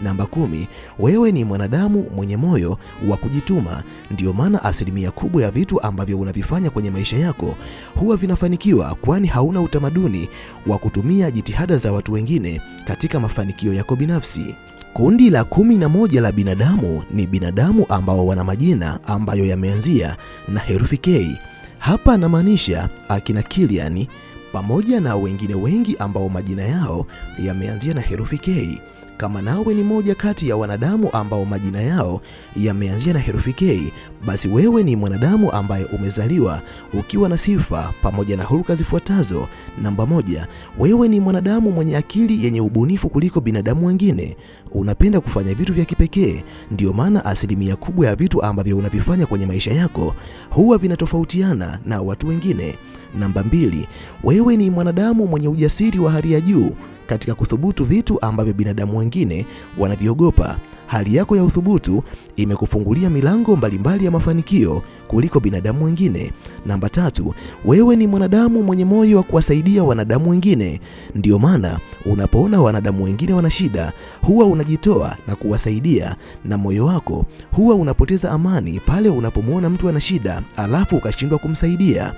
Namba 10, wewe ni mwanadamu mwenye moyo wa kujituma. Ndio maana asilimia kubwa ya vitu ambavyo unavifanya kwenye maisha yako huwa vinafanikiwa, kwani hauna utamaduni wa kutumia jitihada za watu wengine katika mafanikio yako binafsi. Kundi la 11 la binadamu ni binadamu ambao wana majina ambayo yameanzia na herufi K. Hapa namaanisha akina Kilian pamoja na wengine wengi ambao majina yao yameanzia na herufi K. Kama nawe ni moja kati ya wanadamu ambao majina yao yameanzia na herufi K, basi wewe ni mwanadamu ambaye umezaliwa ukiwa na sifa pamoja na hulka zifuatazo. Namba 1, wewe ni mwanadamu mwenye akili yenye ubunifu kuliko binadamu wengine. Unapenda kufanya vitu vya kipekee, ndio maana asilimia kubwa ya vitu ambavyo unavifanya kwenye maisha yako huwa vinatofautiana na watu wengine. Namba 2, wewe ni mwanadamu mwenye ujasiri wa hali ya juu katika kuthubutu vitu ambavyo binadamu wengine wanaviogopa. Hali yako ya uthubutu imekufungulia milango mbalimbali ya mafanikio kuliko binadamu wengine. Namba 3, wewe ni mwanadamu mwenye moyo wa kuwasaidia wanadamu wengine. Ndio maana unapoona wanadamu wengine wana shida, huwa unajitoa na kuwasaidia, na moyo wako huwa unapoteza amani pale unapomwona mtu ana shida alafu ukashindwa kumsaidia.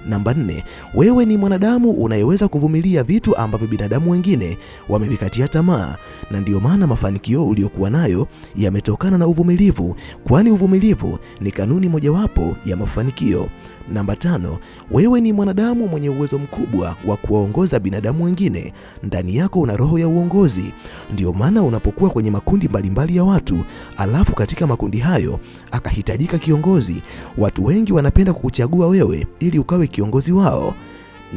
Namba 4, wewe ni mwanadamu unayeweza kuvumilia vitu ambavyo binadamu wengine wamevikatia tamaa, na ndio maana mafanikio uliyokuwa nayo yametokana na uvumilivu, kwani uvumilivu ni kanuni mojawapo ya mafanikio. Namba 5, wewe ni mwanadamu mwenye uwezo mkubwa wa kuwaongoza binadamu wengine. Ndani yako una roho ya uongozi. Ndio maana unapokuwa kwenye makundi mbalimbali ya watu, alafu katika makundi hayo akahitajika kiongozi, watu wengi wanapenda kukuchagua wewe ili ukawe kiongozi wao.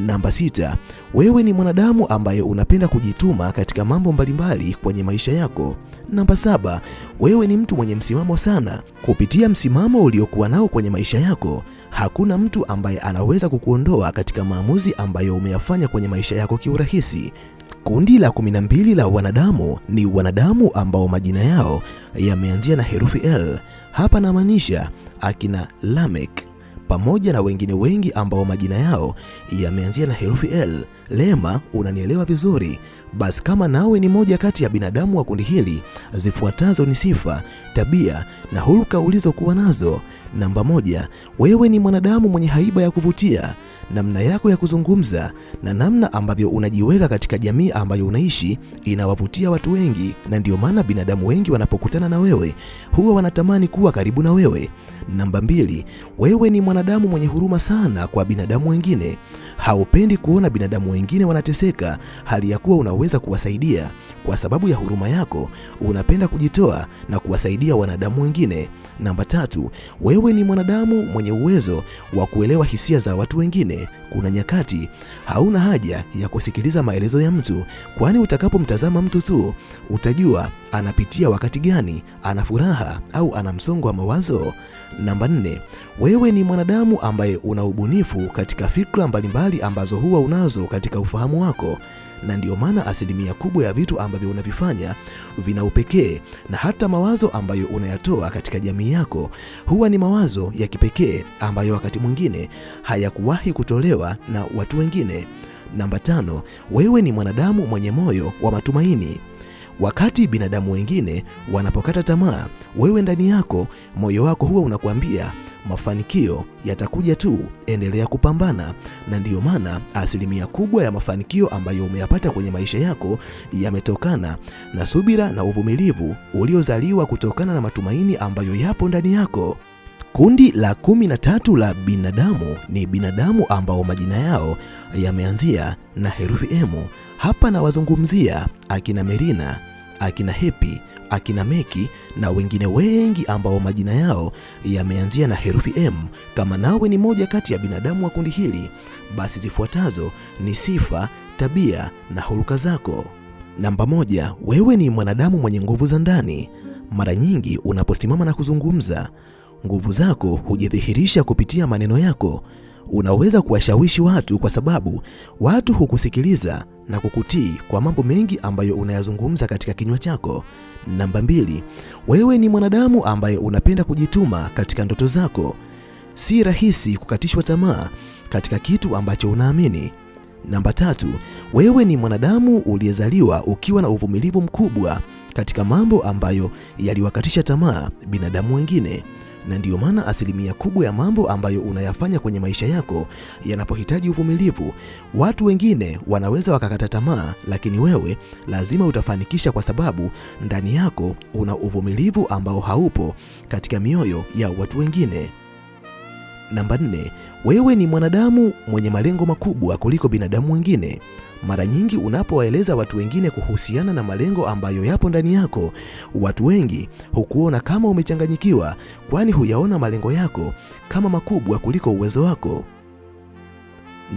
Namba 6, wewe ni mwanadamu ambaye unapenda kujituma katika mambo mbalimbali kwenye maisha yako. Namba 7, wewe ni mtu mwenye msimamo sana. Kupitia msimamo uliokuwa nao kwenye maisha yako, hakuna mtu ambaye anaweza kukuondoa katika maamuzi ambayo umeyafanya kwenye maisha yako kiurahisi. Kundi la 12 la wanadamu ni wanadamu ambao majina yao yameanzia na herufi L. Hapa namaanisha akina Lamek pamoja na wengine wengi ambao majina yao yameanzia na herufi L. Lema, unanielewa vizuri? Basi kama nawe ni moja kati ya binadamu wa kundi hili, zifuatazo ni sifa, tabia na hulka ulizokuwa nazo. Namba 1, wewe ni mwanadamu mwenye haiba ya kuvutia. Namna yako ya kuzungumza na namna ambavyo unajiweka katika jamii ambayo unaishi inawavutia watu wengi, na ndio maana binadamu wengi wanapokutana na wewe huwa wanatamani kuwa karibu na wewe. Namba 2, wewe ni mwanadamu mwenye huruma sana kwa binadamu wengine. Haupendi kuona binadamu wengine wanateseka hali ya kuwa unaweza kuwasaidia. Kwa sababu ya huruma yako, unapenda kujitoa na kuwasaidia wanadamu wengine. Namba 3, wewe ni mwanadamu mwenye uwezo wa kuelewa hisia za watu wengine. Kuna nyakati hauna haja ya kusikiliza maelezo ya mtu, kwani utakapomtazama mtu tu utajua anapitia wakati gani, ana furaha au ana msongo wa mawazo. Namba 4, wewe ni mwanadamu ambaye una ubunifu katika fikra mbalimbali ambazo huwa unazo katika ufahamu wako, na ndio maana asilimia kubwa ya vitu ambavyo unavifanya vina upekee, na hata mawazo ambayo unayatoa katika jamii yako huwa ni mawazo ya kipekee ambayo wakati mwingine hayakuwahi kutolewa na watu wengine. Namba 5, wewe ni mwanadamu mwenye moyo wa matumaini. Wakati binadamu wengine wanapokata tamaa, wewe ndani yako moyo wako huwa unakuambia mafanikio yatakuja tu, endelea kupambana. Na ndiyo maana asilimia kubwa ya mafanikio ambayo umeyapata kwenye maisha yako yametokana na subira na uvumilivu uliozaliwa kutokana na matumaini ambayo yapo ndani yako. Kundi la 13 la binadamu ni binadamu ambao majina yao yameanzia na herufi M. Hapa na wazungumzia akina Merina, akina Happy, akina Meki na wengine wengi ambao majina yao yameanzia na herufi M. Kama nawe ni moja kati ya binadamu wa kundi hili, basi zifuatazo ni sifa, tabia na hulka zako. Namba 1, wewe ni mwanadamu mwenye nguvu za ndani. Mara nyingi unaposimama na kuzungumza, Nguvu zako hujidhihirisha kupitia maneno yako. Unaweza kuwashawishi watu kwa sababu watu hukusikiliza na kukutii kwa mambo mengi ambayo unayazungumza katika kinywa chako. Namba 2, wewe ni mwanadamu ambaye unapenda kujituma katika ndoto zako. Si rahisi kukatishwa tamaa katika kitu ambacho unaamini. Namba 3, wewe ni mwanadamu uliyezaliwa ukiwa na uvumilivu mkubwa katika mambo ambayo yaliwakatisha tamaa binadamu wengine. Na ndiyo maana asilimia kubwa ya mambo ambayo unayafanya kwenye maisha yako yanapohitaji uvumilivu, watu wengine wanaweza wakakata tamaa, lakini wewe lazima utafanikisha kwa sababu ndani yako una uvumilivu ambao haupo katika mioyo ya watu wengine. Namba 4, wewe ni mwanadamu mwenye malengo makubwa kuliko binadamu wengine. Mara nyingi unapowaeleza watu wengine kuhusiana na malengo ambayo yapo ndani yako, watu wengi hukuona kama umechanganyikiwa, kwani huyaona malengo yako kama makubwa kuliko uwezo wako.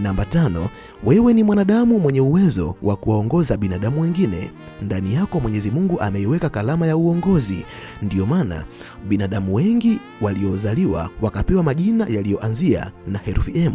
Namba 5, wewe ni mwanadamu mwenye uwezo wa kuwaongoza binadamu wengine. Ndani yako Mwenyezi Mungu ameiweka kalama ya uongozi. Ndiyo maana binadamu wengi waliozaliwa wakapewa majina yaliyoanzia na herufi M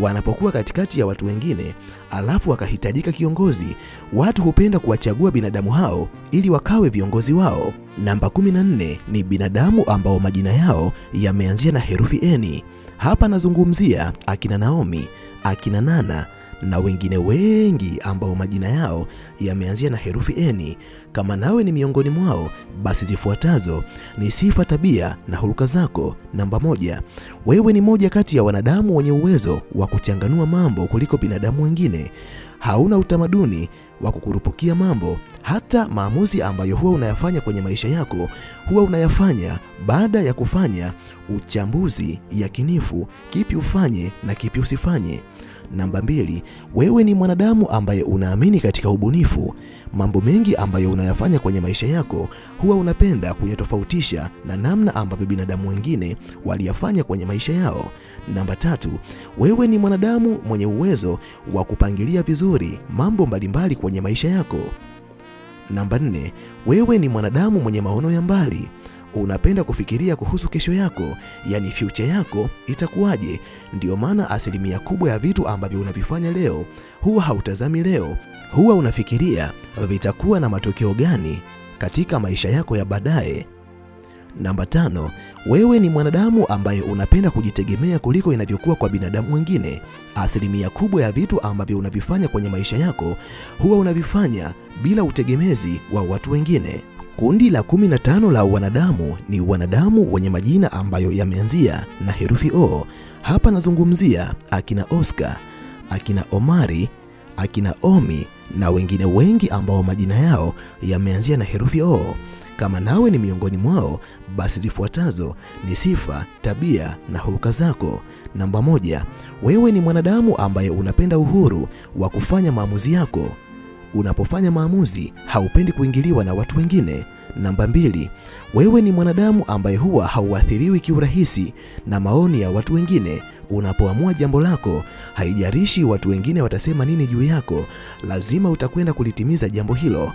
wanapokuwa katikati ya watu wengine, alafu wakahitajika kiongozi, watu hupenda kuwachagua binadamu hao ili wakawe viongozi wao. Namba 14 ni binadamu ambao majina yao yameanzia na herufi N. Hapa nazungumzia akina Naomi, akina Nana na wengine wengi ambao majina yao yameanzia na herufi N. Kama nawe ni miongoni mwao, basi zifuatazo ni sifa, tabia na huluka zako. Namba 1, wewe ni moja kati ya wanadamu wenye uwezo wa kuchanganua mambo kuliko binadamu wengine. Hauna utamaduni wa kukurupukia mambo. Hata maamuzi ambayo huwa unayafanya kwenye maisha yako huwa unayafanya baada ya kufanya uchambuzi yakinifu, kipi ufanye na kipi usifanye. Namba 2, wewe ni mwanadamu ambaye unaamini katika ubunifu. Mambo mengi ambayo unayafanya kwenye maisha yako huwa unapenda kuyatofautisha na namna ambavyo binadamu wengine waliyafanya kwenye maisha yao. Namba 3, wewe ni mwanadamu mwenye uwezo wa kupangilia vizuri mambo mbalimbali kwenye maisha yako. Namba 4, wewe ni mwanadamu mwenye maono ya mbali. Unapenda kufikiria kuhusu kesho yako, yani future yako itakuwaje. Ndiyo maana asilimia kubwa ya vitu ambavyo unavifanya leo huwa hautazami leo, huwa unafikiria vitakuwa na matokeo gani katika maisha yako ya baadaye. Namba 5, wewe ni mwanadamu ambaye unapenda kujitegemea kuliko inavyokuwa kwa binadamu wengine. Asilimia kubwa ya vitu ambavyo unavifanya kwenye maisha yako huwa unavifanya bila utegemezi wa watu wengine. Kundi la 15 la wanadamu ni wanadamu wenye majina ambayo yameanzia na herufi O. Hapa nazungumzia akina Oscar, akina Omari, akina Omi na wengine wengi ambao majina yao yameanzia na herufi O. Kama nawe ni miongoni mwao, basi zifuatazo ni sifa, tabia na huluka zako. Namba 1, wewe ni mwanadamu ambaye unapenda uhuru wa kufanya maamuzi yako. Unapofanya maamuzi haupendi kuingiliwa na watu wengine. Namba 2, wewe ni mwanadamu ambaye huwa hauathiriwi kiurahisi na maoni ya watu wengine. Unapoamua jambo lako, haijalishi watu wengine watasema nini juu yako, lazima utakwenda kulitimiza jambo hilo.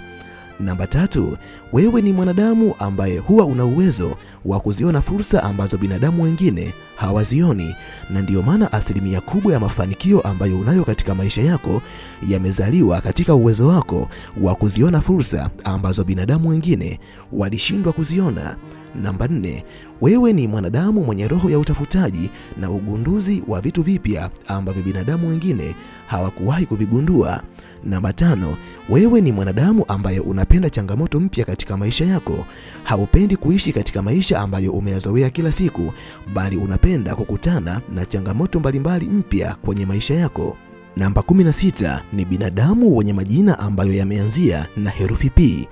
Namba 3, wewe ni mwanadamu ambaye huwa una uwezo wa kuziona fursa ambazo binadamu wengine hawazioni, na ndiyo maana asilimia kubwa ya mafanikio ambayo unayo katika maisha yako yamezaliwa katika uwezo wako wa kuziona fursa ambazo binadamu wengine walishindwa kuziona. Namba 4, wewe ni mwanadamu mwenye roho ya utafutaji na ugunduzi wa vitu vipya ambavyo binadamu wengine hawakuwahi kuvigundua. Namba 5, wewe ni mwanadamu ambaye unapenda changamoto mpya katika maisha yako. Haupendi kuishi katika maisha ambayo umeyazoea kila siku, bali unapenda kukutana na changamoto mbalimbali mpya kwenye maisha yako. Namba 16 ni binadamu wenye majina ambayo yameanzia na herufi P.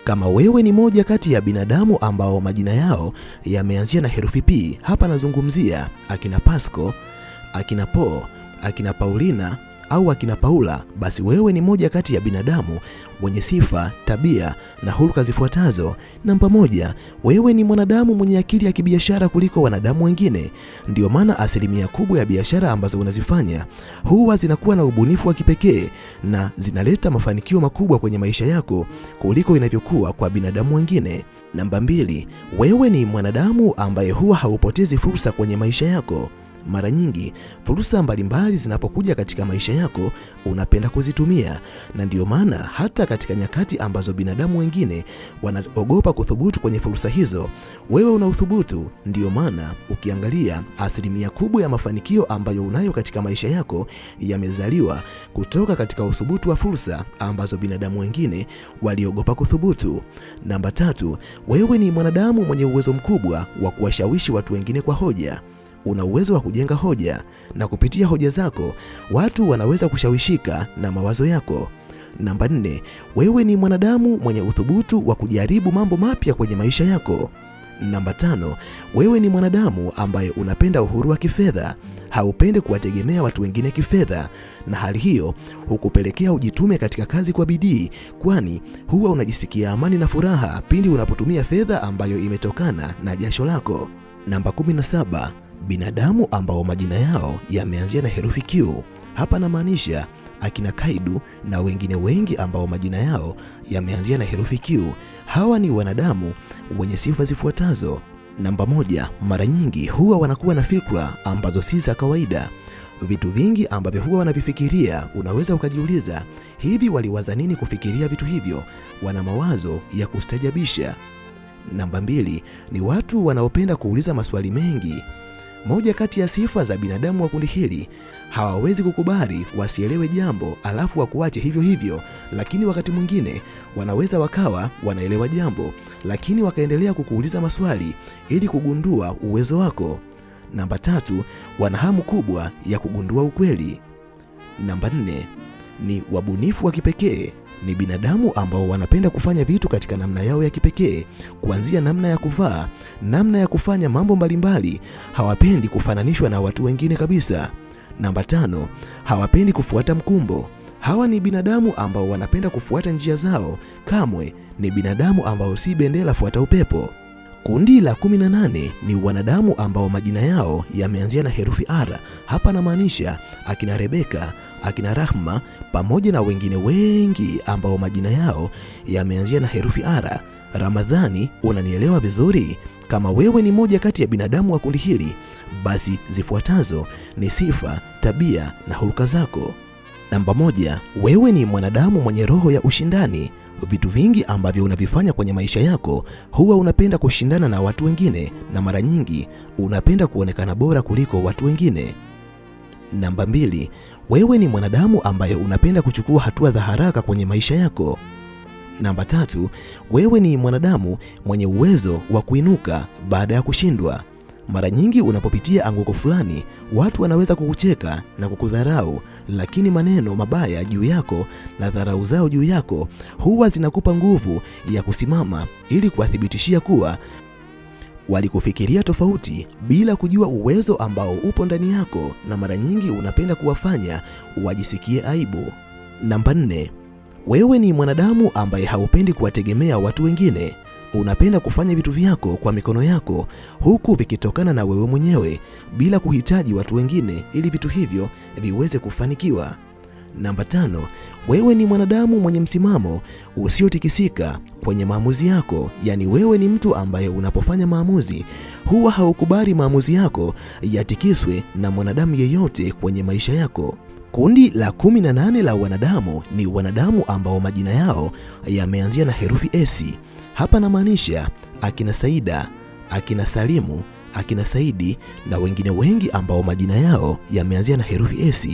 Kama wewe ni moja kati ya binadamu ambao majina yao yameanzia na herufi P, hapa nazungumzia akina Pasco, akina Po, akina Paulina, au akina Paula, basi wewe ni moja kati ya binadamu wenye sifa, tabia na hulka zifuatazo. Namba 1, wewe ni mwanadamu mwenye akili ya kibiashara kuliko wanadamu wengine. Ndio maana asilimia kubwa ya biashara ambazo unazifanya huwa zinakuwa na ubunifu wa kipekee na zinaleta mafanikio makubwa kwenye maisha yako kuliko inavyokuwa kwa binadamu wengine. Namba 2, wewe ni mwanadamu ambaye huwa haupotezi fursa kwenye maisha yako. Mara nyingi fursa mbalimbali zinapokuja katika maisha yako unapenda kuzitumia, na ndio maana hata katika nyakati ambazo binadamu wengine wanaogopa kuthubutu kwenye fursa hizo, wewe una uthubutu. Ndio maana ukiangalia asilimia kubwa ya mafanikio ambayo unayo katika maisha yako yamezaliwa kutoka katika uthubutu wa fursa ambazo binadamu wengine waliogopa kuthubutu. Namba 3, wewe ni mwanadamu mwenye uwezo mkubwa wa kuwashawishi watu wengine kwa hoja. Una uwezo wa kujenga hoja na kupitia hoja zako watu wanaweza kushawishika na mawazo yako. Namba 4, wewe ni mwanadamu mwenye uthubutu wa kujaribu mambo mapya kwenye maisha yako. Namba 5, wewe ni mwanadamu ambaye unapenda uhuru wa kifedha, haupendi kuwategemea watu wengine kifedha, na hali hiyo hukupelekea ujitume katika kazi kwa bidii, kwani huwa unajisikia amani na furaha pindi unapotumia fedha ambayo imetokana na jasho lako. Namba 17, binadamu ambao majina yao yameanzia na herufi Q. Hapa namaanisha akina Kaidu na wengine wengi ambao majina yao yameanzia na herufi Q. Hawa ni wanadamu wenye sifa zifuatazo. Namba 1, mara nyingi huwa wanakuwa na fikra ambazo si za kawaida. Vitu vingi ambavyo huwa wanavifikiria unaweza ukajiuliza, hivi waliwaza nini kufikiria vitu hivyo? Wana mawazo ya kustajabisha. Namba 2, ni watu wanaopenda kuuliza maswali mengi. Moja kati ya sifa za binadamu wa kundi hili, hawawezi kukubali wasielewe jambo alafu wakuache hivyo hivyo, lakini wakati mwingine wanaweza wakawa wanaelewa jambo lakini wakaendelea kukuuliza maswali ili kugundua uwezo wako. Namba 3, wana hamu kubwa ya kugundua ukweli. Namba 4, ni wabunifu wa kipekee. Ni binadamu ambao wanapenda kufanya vitu katika namna yao ya kipekee, kuanzia namna ya kuvaa, namna ya kufanya mambo mbalimbali. Hawapendi kufananishwa na watu wengine kabisa. Namba 5, hawapendi kufuata mkumbo. Hawa ni binadamu ambao wanapenda kufuata njia zao, kamwe ni binadamu ambao si bendera fuata upepo. Kundi la 18 ni wanadamu ambao majina yao yameanzia na herufi R. Hapa namaanisha akina Rebeka, akina Rahma pamoja na wengine wengi ambao majina yao yameanzia na herufi R. Ramadhani, unanielewa vizuri? Kama wewe ni moja kati ya binadamu wa kundi hili, basi zifuatazo ni sifa, tabia na hulka zako. Namba 1, wewe ni mwanadamu mwenye roho ya ushindani. Vitu vingi ambavyo unavifanya kwenye maisha yako huwa unapenda kushindana na watu wengine, na mara nyingi unapenda kuonekana bora kuliko watu wengine. Namba 2, wewe ni mwanadamu ambaye unapenda kuchukua hatua za haraka kwenye maisha yako. Namba 3, wewe ni mwanadamu mwenye uwezo wa kuinuka baada ya kushindwa. Mara nyingi unapopitia anguko fulani, watu wanaweza kukucheka na kukudharau, lakini maneno mabaya juu yako na dharau zao juu yako huwa zinakupa nguvu ya kusimama ili kuwathibitishia kuwa walikufikiria tofauti bila kujua uwezo ambao upo ndani yako, na mara nyingi unapenda kuwafanya wajisikie aibu. Namba 4, wewe ni mwanadamu ambaye haupendi kuwategemea watu wengine. Unapenda kufanya vitu vyako kwa mikono yako huku vikitokana na wewe mwenyewe bila kuhitaji watu wengine ili vitu hivyo viweze kufanikiwa. Namba 5, wewe ni mwanadamu mwenye msimamo usiotikisika kwenye maamuzi yako. Yaani wewe ni mtu ambaye unapofanya maamuzi huwa haukubali maamuzi yako yatikiswe na mwanadamu yeyote kwenye maisha yako. Kundi la 18 la wanadamu ni wanadamu ambao majina yao yameanzia na herufi S. Hapa namaanisha akina Saida, akina Salimu, akina Saidi na wengine wengi ambao majina yao yameanzia na herufi S.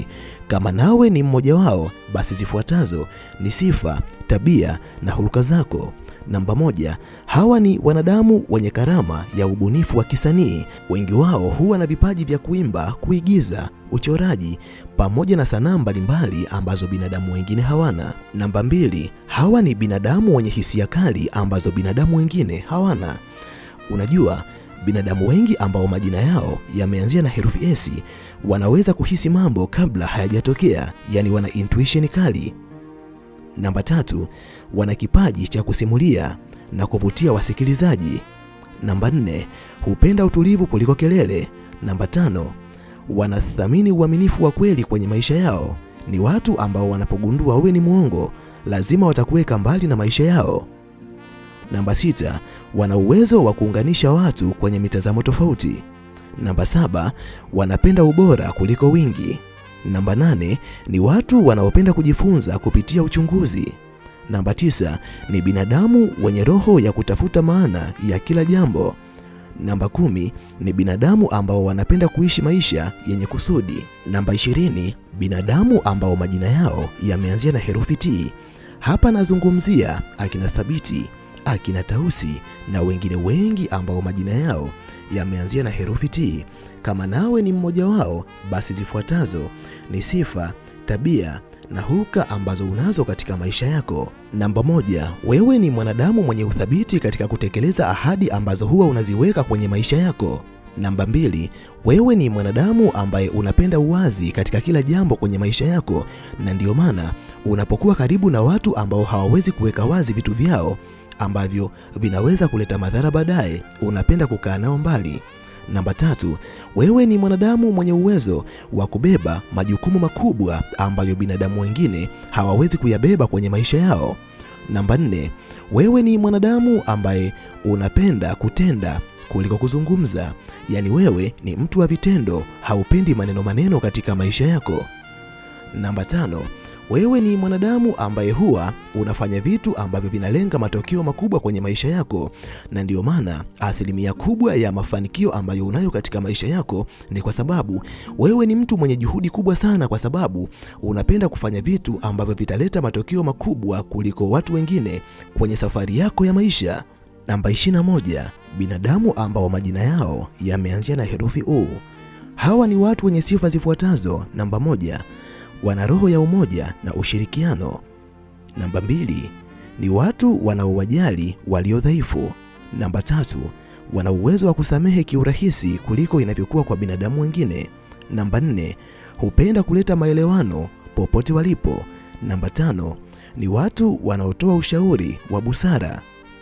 Kama nawe ni mmoja wao, basi zifuatazo ni sifa, tabia na hulka zako. Namba 1, hawa ni wanadamu wenye karama ya ubunifu wa kisanii. Wengi wao huwa na vipaji vya kuimba, kuigiza, uchoraji pamoja na sanaa mbalimbali ambazo binadamu wengine hawana. Namba 2, hawa ni binadamu wenye hisia kali ambazo binadamu wengine hawana. Unajua, binadamu wengi ambao majina yao yameanzia na herufi S wanaweza kuhisi mambo kabla hayajatokea, yani wana intuition kali. Namba 3, wana kipaji cha kusimulia na kuvutia wasikilizaji. Namba 4, hupenda utulivu kuliko kelele. Namba 5, wanathamini uaminifu wa kweli kwenye maisha yao. Ni watu ambao wanapogundua wewe ni muongo, lazima watakuweka mbali na maisha yao. Namba 6, wana uwezo wa kuunganisha watu kwenye mitazamo tofauti. Namba 7, wanapenda ubora kuliko wingi. Namba 8, ni watu wanaopenda kujifunza kupitia uchunguzi. Namba 9, ni binadamu wenye roho ya kutafuta maana ya kila jambo. Namba 10, ni binadamu ambao wanapenda kuishi maisha yenye kusudi. Namba 20, binadamu ambao majina yao yameanzia na herufi T. Hapa nazungumzia akina Thabiti, akina Tausi na wengine wengi ambao majina yao yameanzia na herufi T. Kama nawe ni mmoja wao, basi zifuatazo ni sifa, tabia na hulka ambazo unazo katika maisha yako. Namba 1, wewe ni mwanadamu mwenye uthabiti katika kutekeleza ahadi ambazo huwa unaziweka kwenye maisha yako. Namba 2, wewe ni mwanadamu ambaye unapenda uwazi katika kila jambo kwenye maisha yako, na ndio maana unapokuwa karibu na watu ambao hawawezi kuweka wazi vitu vyao ambavyo vinaweza kuleta madhara baadaye, unapenda kukaa nao mbali. Namba 3, wewe ni mwanadamu mwenye uwezo wa kubeba majukumu makubwa ambayo binadamu wengine hawawezi kuyabeba kwenye maisha yao. Namba 4, wewe ni mwanadamu ambaye unapenda kutenda kuliko kuzungumza, yaani wewe ni mtu wa vitendo, haupendi maneno katika maisha yako. Namba 5, wewe ni mwanadamu ambaye huwa unafanya vitu ambavyo vinalenga matokeo makubwa kwenye maisha yako, na ndio maana asilimia kubwa ya mafanikio ambayo unayo katika maisha yako ni kwa sababu wewe ni mtu mwenye juhudi kubwa sana, kwa sababu unapenda kufanya vitu ambavyo vitaleta matokeo makubwa kuliko watu wengine kwenye safari yako ya maisha. Namba 21, binadamu ambao majina yao yameanzia na herufi U. Hawa ni watu wenye sifa zifuatazo. Namba 1, wana roho ya umoja na ushirikiano. Namba 2, ni watu wanaowajali walio dhaifu. Namba 3, wana uwezo wa kusamehe kiurahisi kuliko inavyokuwa kwa binadamu wengine. Namba 4, hupenda kuleta maelewano popote walipo. Namba 5, ni watu wanaotoa ushauri wa busara.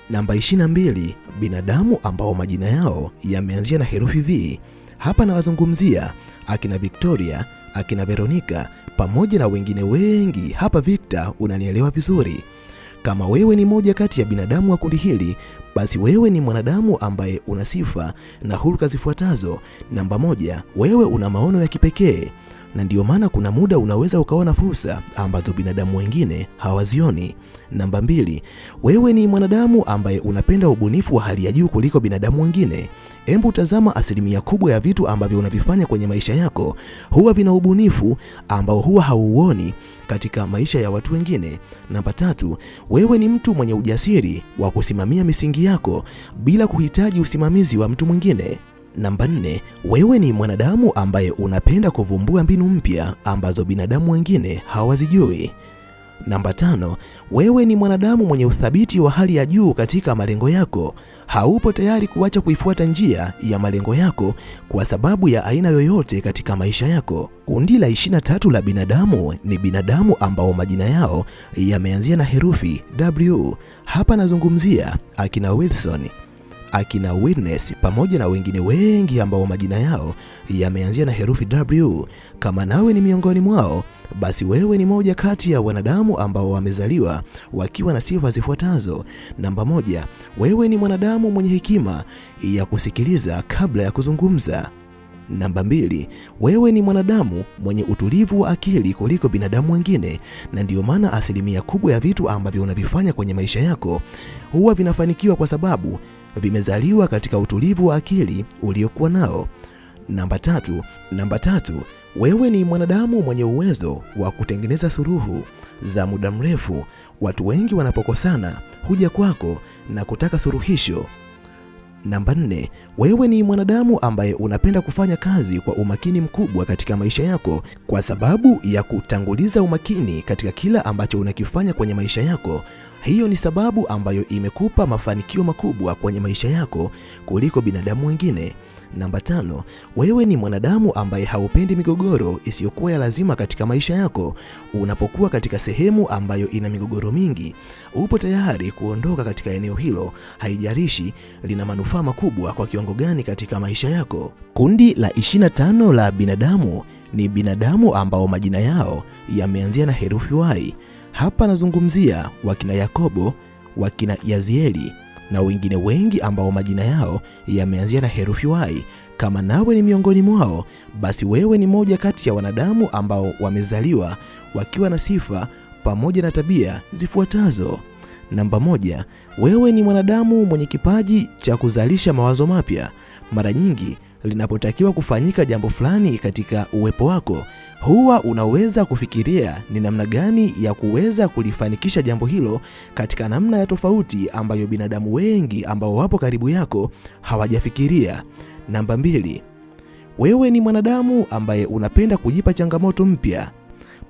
Namba 22, binadamu ambao majina yao yameanzia na herufi V. Hapa nawazungumzia akina Victoria, akina Veronica pamoja na wengine wengi. Hapa Victor, unanielewa vizuri. Kama wewe ni moja kati ya binadamu wa kundi hili, basi wewe ni mwanadamu ambaye una sifa na hulka zifuatazo. Namba 1, wewe una maono ya kipekee, na ndio maana kuna muda unaweza ukaona fursa ambazo binadamu wengine hawazioni. Namba 2, wewe ni mwanadamu ambaye unapenda ubunifu wa hali ya juu kuliko binadamu wengine. Hebu tazama asilimia kubwa ya vitu ambavyo unavifanya kwenye maisha yako huwa vina ubunifu ambao huwa hauuoni katika maisha ya watu wengine. Namba 3, wewe ni mtu mwenye ujasiri wa kusimamia misingi yako bila kuhitaji usimamizi wa mtu mwingine. Namba 4, wewe ni mwanadamu ambaye unapenda kuvumbua mbinu mpya ambazo binadamu wengine hawazijui. Namba 5, wewe ni mwanadamu mwenye uthabiti wa hali ya juu katika malengo yako. Haupo tayari kuacha kuifuata njia ya malengo yako kwa sababu ya aina yoyote katika maisha yako. Kundi la 23 la binadamu ni binadamu ambao majina yao yameanzia na herufi W. Hapa nazungumzia akina Wilson, akina Witness pamoja na wengine wengi ambao majina yao yameanzia na herufi W. Kama nawe ni miongoni mwao, basi wewe ni moja kati ya wanadamu ambao wamezaliwa wakiwa na sifa zifuatazo. Namba 1, wewe ni mwanadamu mwenye hekima ya kusikiliza kabla ya kuzungumza. Namba 2, wewe ni mwanadamu mwenye utulivu wa akili kuliko binadamu wengine, na ndio maana asilimia kubwa ya vitu ambavyo unavifanya kwenye maisha yako huwa vinafanikiwa kwa sababu vimezaliwa katika utulivu wa akili uliokuwa nao. Namba 3, wewe ni mwanadamu mwenye uwezo wa kutengeneza suluhu za muda mrefu. Watu wengi wanapokosana huja kwako na kutaka suluhisho. Namba 4, wewe ni mwanadamu ambaye unapenda kufanya kazi kwa umakini mkubwa katika maisha yako. Kwa sababu ya kutanguliza umakini katika kila ambacho unakifanya kwenye maisha yako, Hiyo ni sababu ambayo imekupa mafanikio makubwa kwenye maisha yako kuliko binadamu wengine. Namba 5, wewe ni mwanadamu ambaye haupendi migogoro isiyokuwa ya lazima katika maisha yako. Unapokuwa katika sehemu ambayo ina migogoro mingi, upo tayari kuondoka katika eneo hilo, haijalishi lina manufaa makubwa kwa kiwango gani katika maisha yako. Kundi la 25 la binadamu ni binadamu ambao majina yao yameanzia na herufi Y. Hapa nazungumzia wakina Yakobo, wakina Yazieli na wengine wengi ambao majina yao yameanzia na herufi Y. Kama nawe ni miongoni mwao, basi wewe ni moja kati ya wanadamu ambao wamezaliwa wakiwa na sifa pamoja na tabia zifuatazo. Namba 1, wewe ni mwanadamu mwenye kipaji cha kuzalisha mawazo mapya. Mara nyingi linapotakiwa kufanyika jambo fulani katika uwepo wako, huwa unaweza kufikiria ni namna gani ya kuweza kulifanikisha jambo hilo katika namna ya tofauti ambayo binadamu wengi ambao wapo karibu yako hawajafikiria. Namba 2, wewe ni mwanadamu ambaye unapenda kujipa changamoto mpya.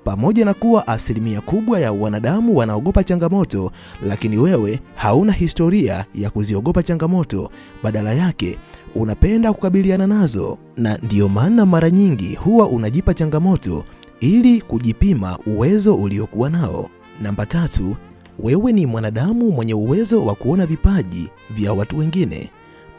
Pamoja na kuwa asilimia kubwa ya wanadamu wanaogopa changamoto, lakini wewe hauna historia ya kuziogopa changamoto. Badala yake unapenda kukabiliana nazo, na ndiyo maana mara nyingi huwa unajipa changamoto ili kujipima uwezo uliokuwa nao. Namba 3, wewe ni mwanadamu mwenye uwezo wa kuona vipaji vya watu wengine.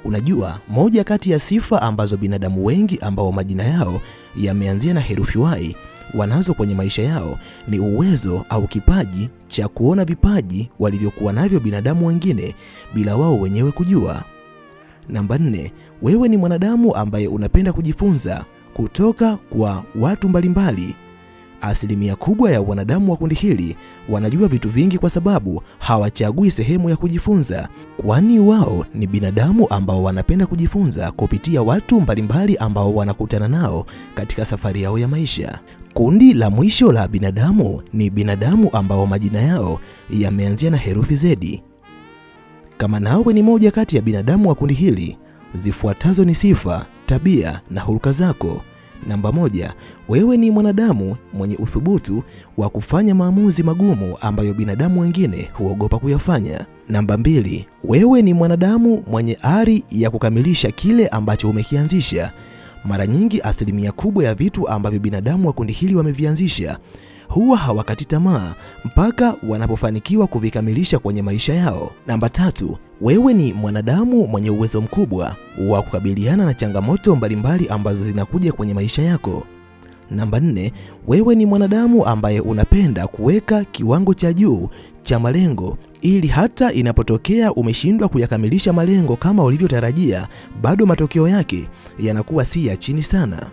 Unajua, moja kati ya sifa ambazo binadamu wengi ambao majina yao yameanzia na herufi Y wanazo kwenye maisha yao ni uwezo au kipaji cha kuona vipaji walivyokuwa navyo binadamu wengine bila wao wenyewe kujua. Namba 4, wewe ni mwanadamu ambaye unapenda kujifunza kutoka kwa watu mbalimbali. Asilimia kubwa ya wanadamu wa kundi hili wanajua vitu vingi kwa sababu hawachagui sehemu ya kujifunza, kwani wao ni binadamu ambao wanapenda kujifunza kupitia watu mbalimbali ambao wanakutana nao katika safari yao ya maisha. Kundi la mwisho la binadamu ni binadamu ambao majina yao yameanzia na herufi Z. Kama nawe ni moja kati ya binadamu wa kundi hili, zifuatazo ni sifa, tabia na hulka zako. Namba 1, wewe ni mwanadamu mwenye uthubutu wa kufanya maamuzi magumu ambayo binadamu wengine huogopa kuyafanya. Namba 2, wewe ni mwanadamu mwenye ari ya kukamilisha kile ambacho umekianzisha. Mara nyingi asilimia kubwa ya vitu ambavyo binadamu wa kundi hili wamevianzisha huwa hawakati tamaa mpaka wanapofanikiwa kuvikamilisha kwenye maisha yao. Namba 3, wewe ni mwanadamu mwenye uwezo mkubwa wa kukabiliana na changamoto mbalimbali ambazo zinakuja kwenye maisha yako. Namba 4, wewe ni mwanadamu ambaye unapenda kuweka kiwango cha juu cha malengo ili hata inapotokea umeshindwa kuyakamilisha malengo kama ulivyotarajia, bado matokeo yake yanakuwa si ya chini sana.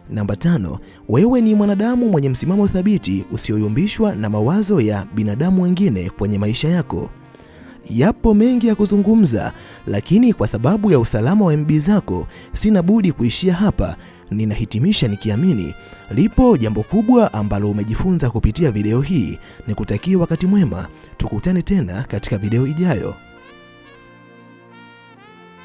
Namba 5, wewe ni mwanadamu mwenye msimamo thabiti usioyumbishwa na mawazo ya binadamu wengine kwenye maisha yako. Yapo mengi ya kuzungumza, lakini kwa sababu ya usalama wa MB zako sina budi kuishia hapa. Ninahitimisha nikiamini lipo jambo kubwa ambalo umejifunza kupitia video hii. Nikutakia wakati mwema, tukutane tena katika video ijayo.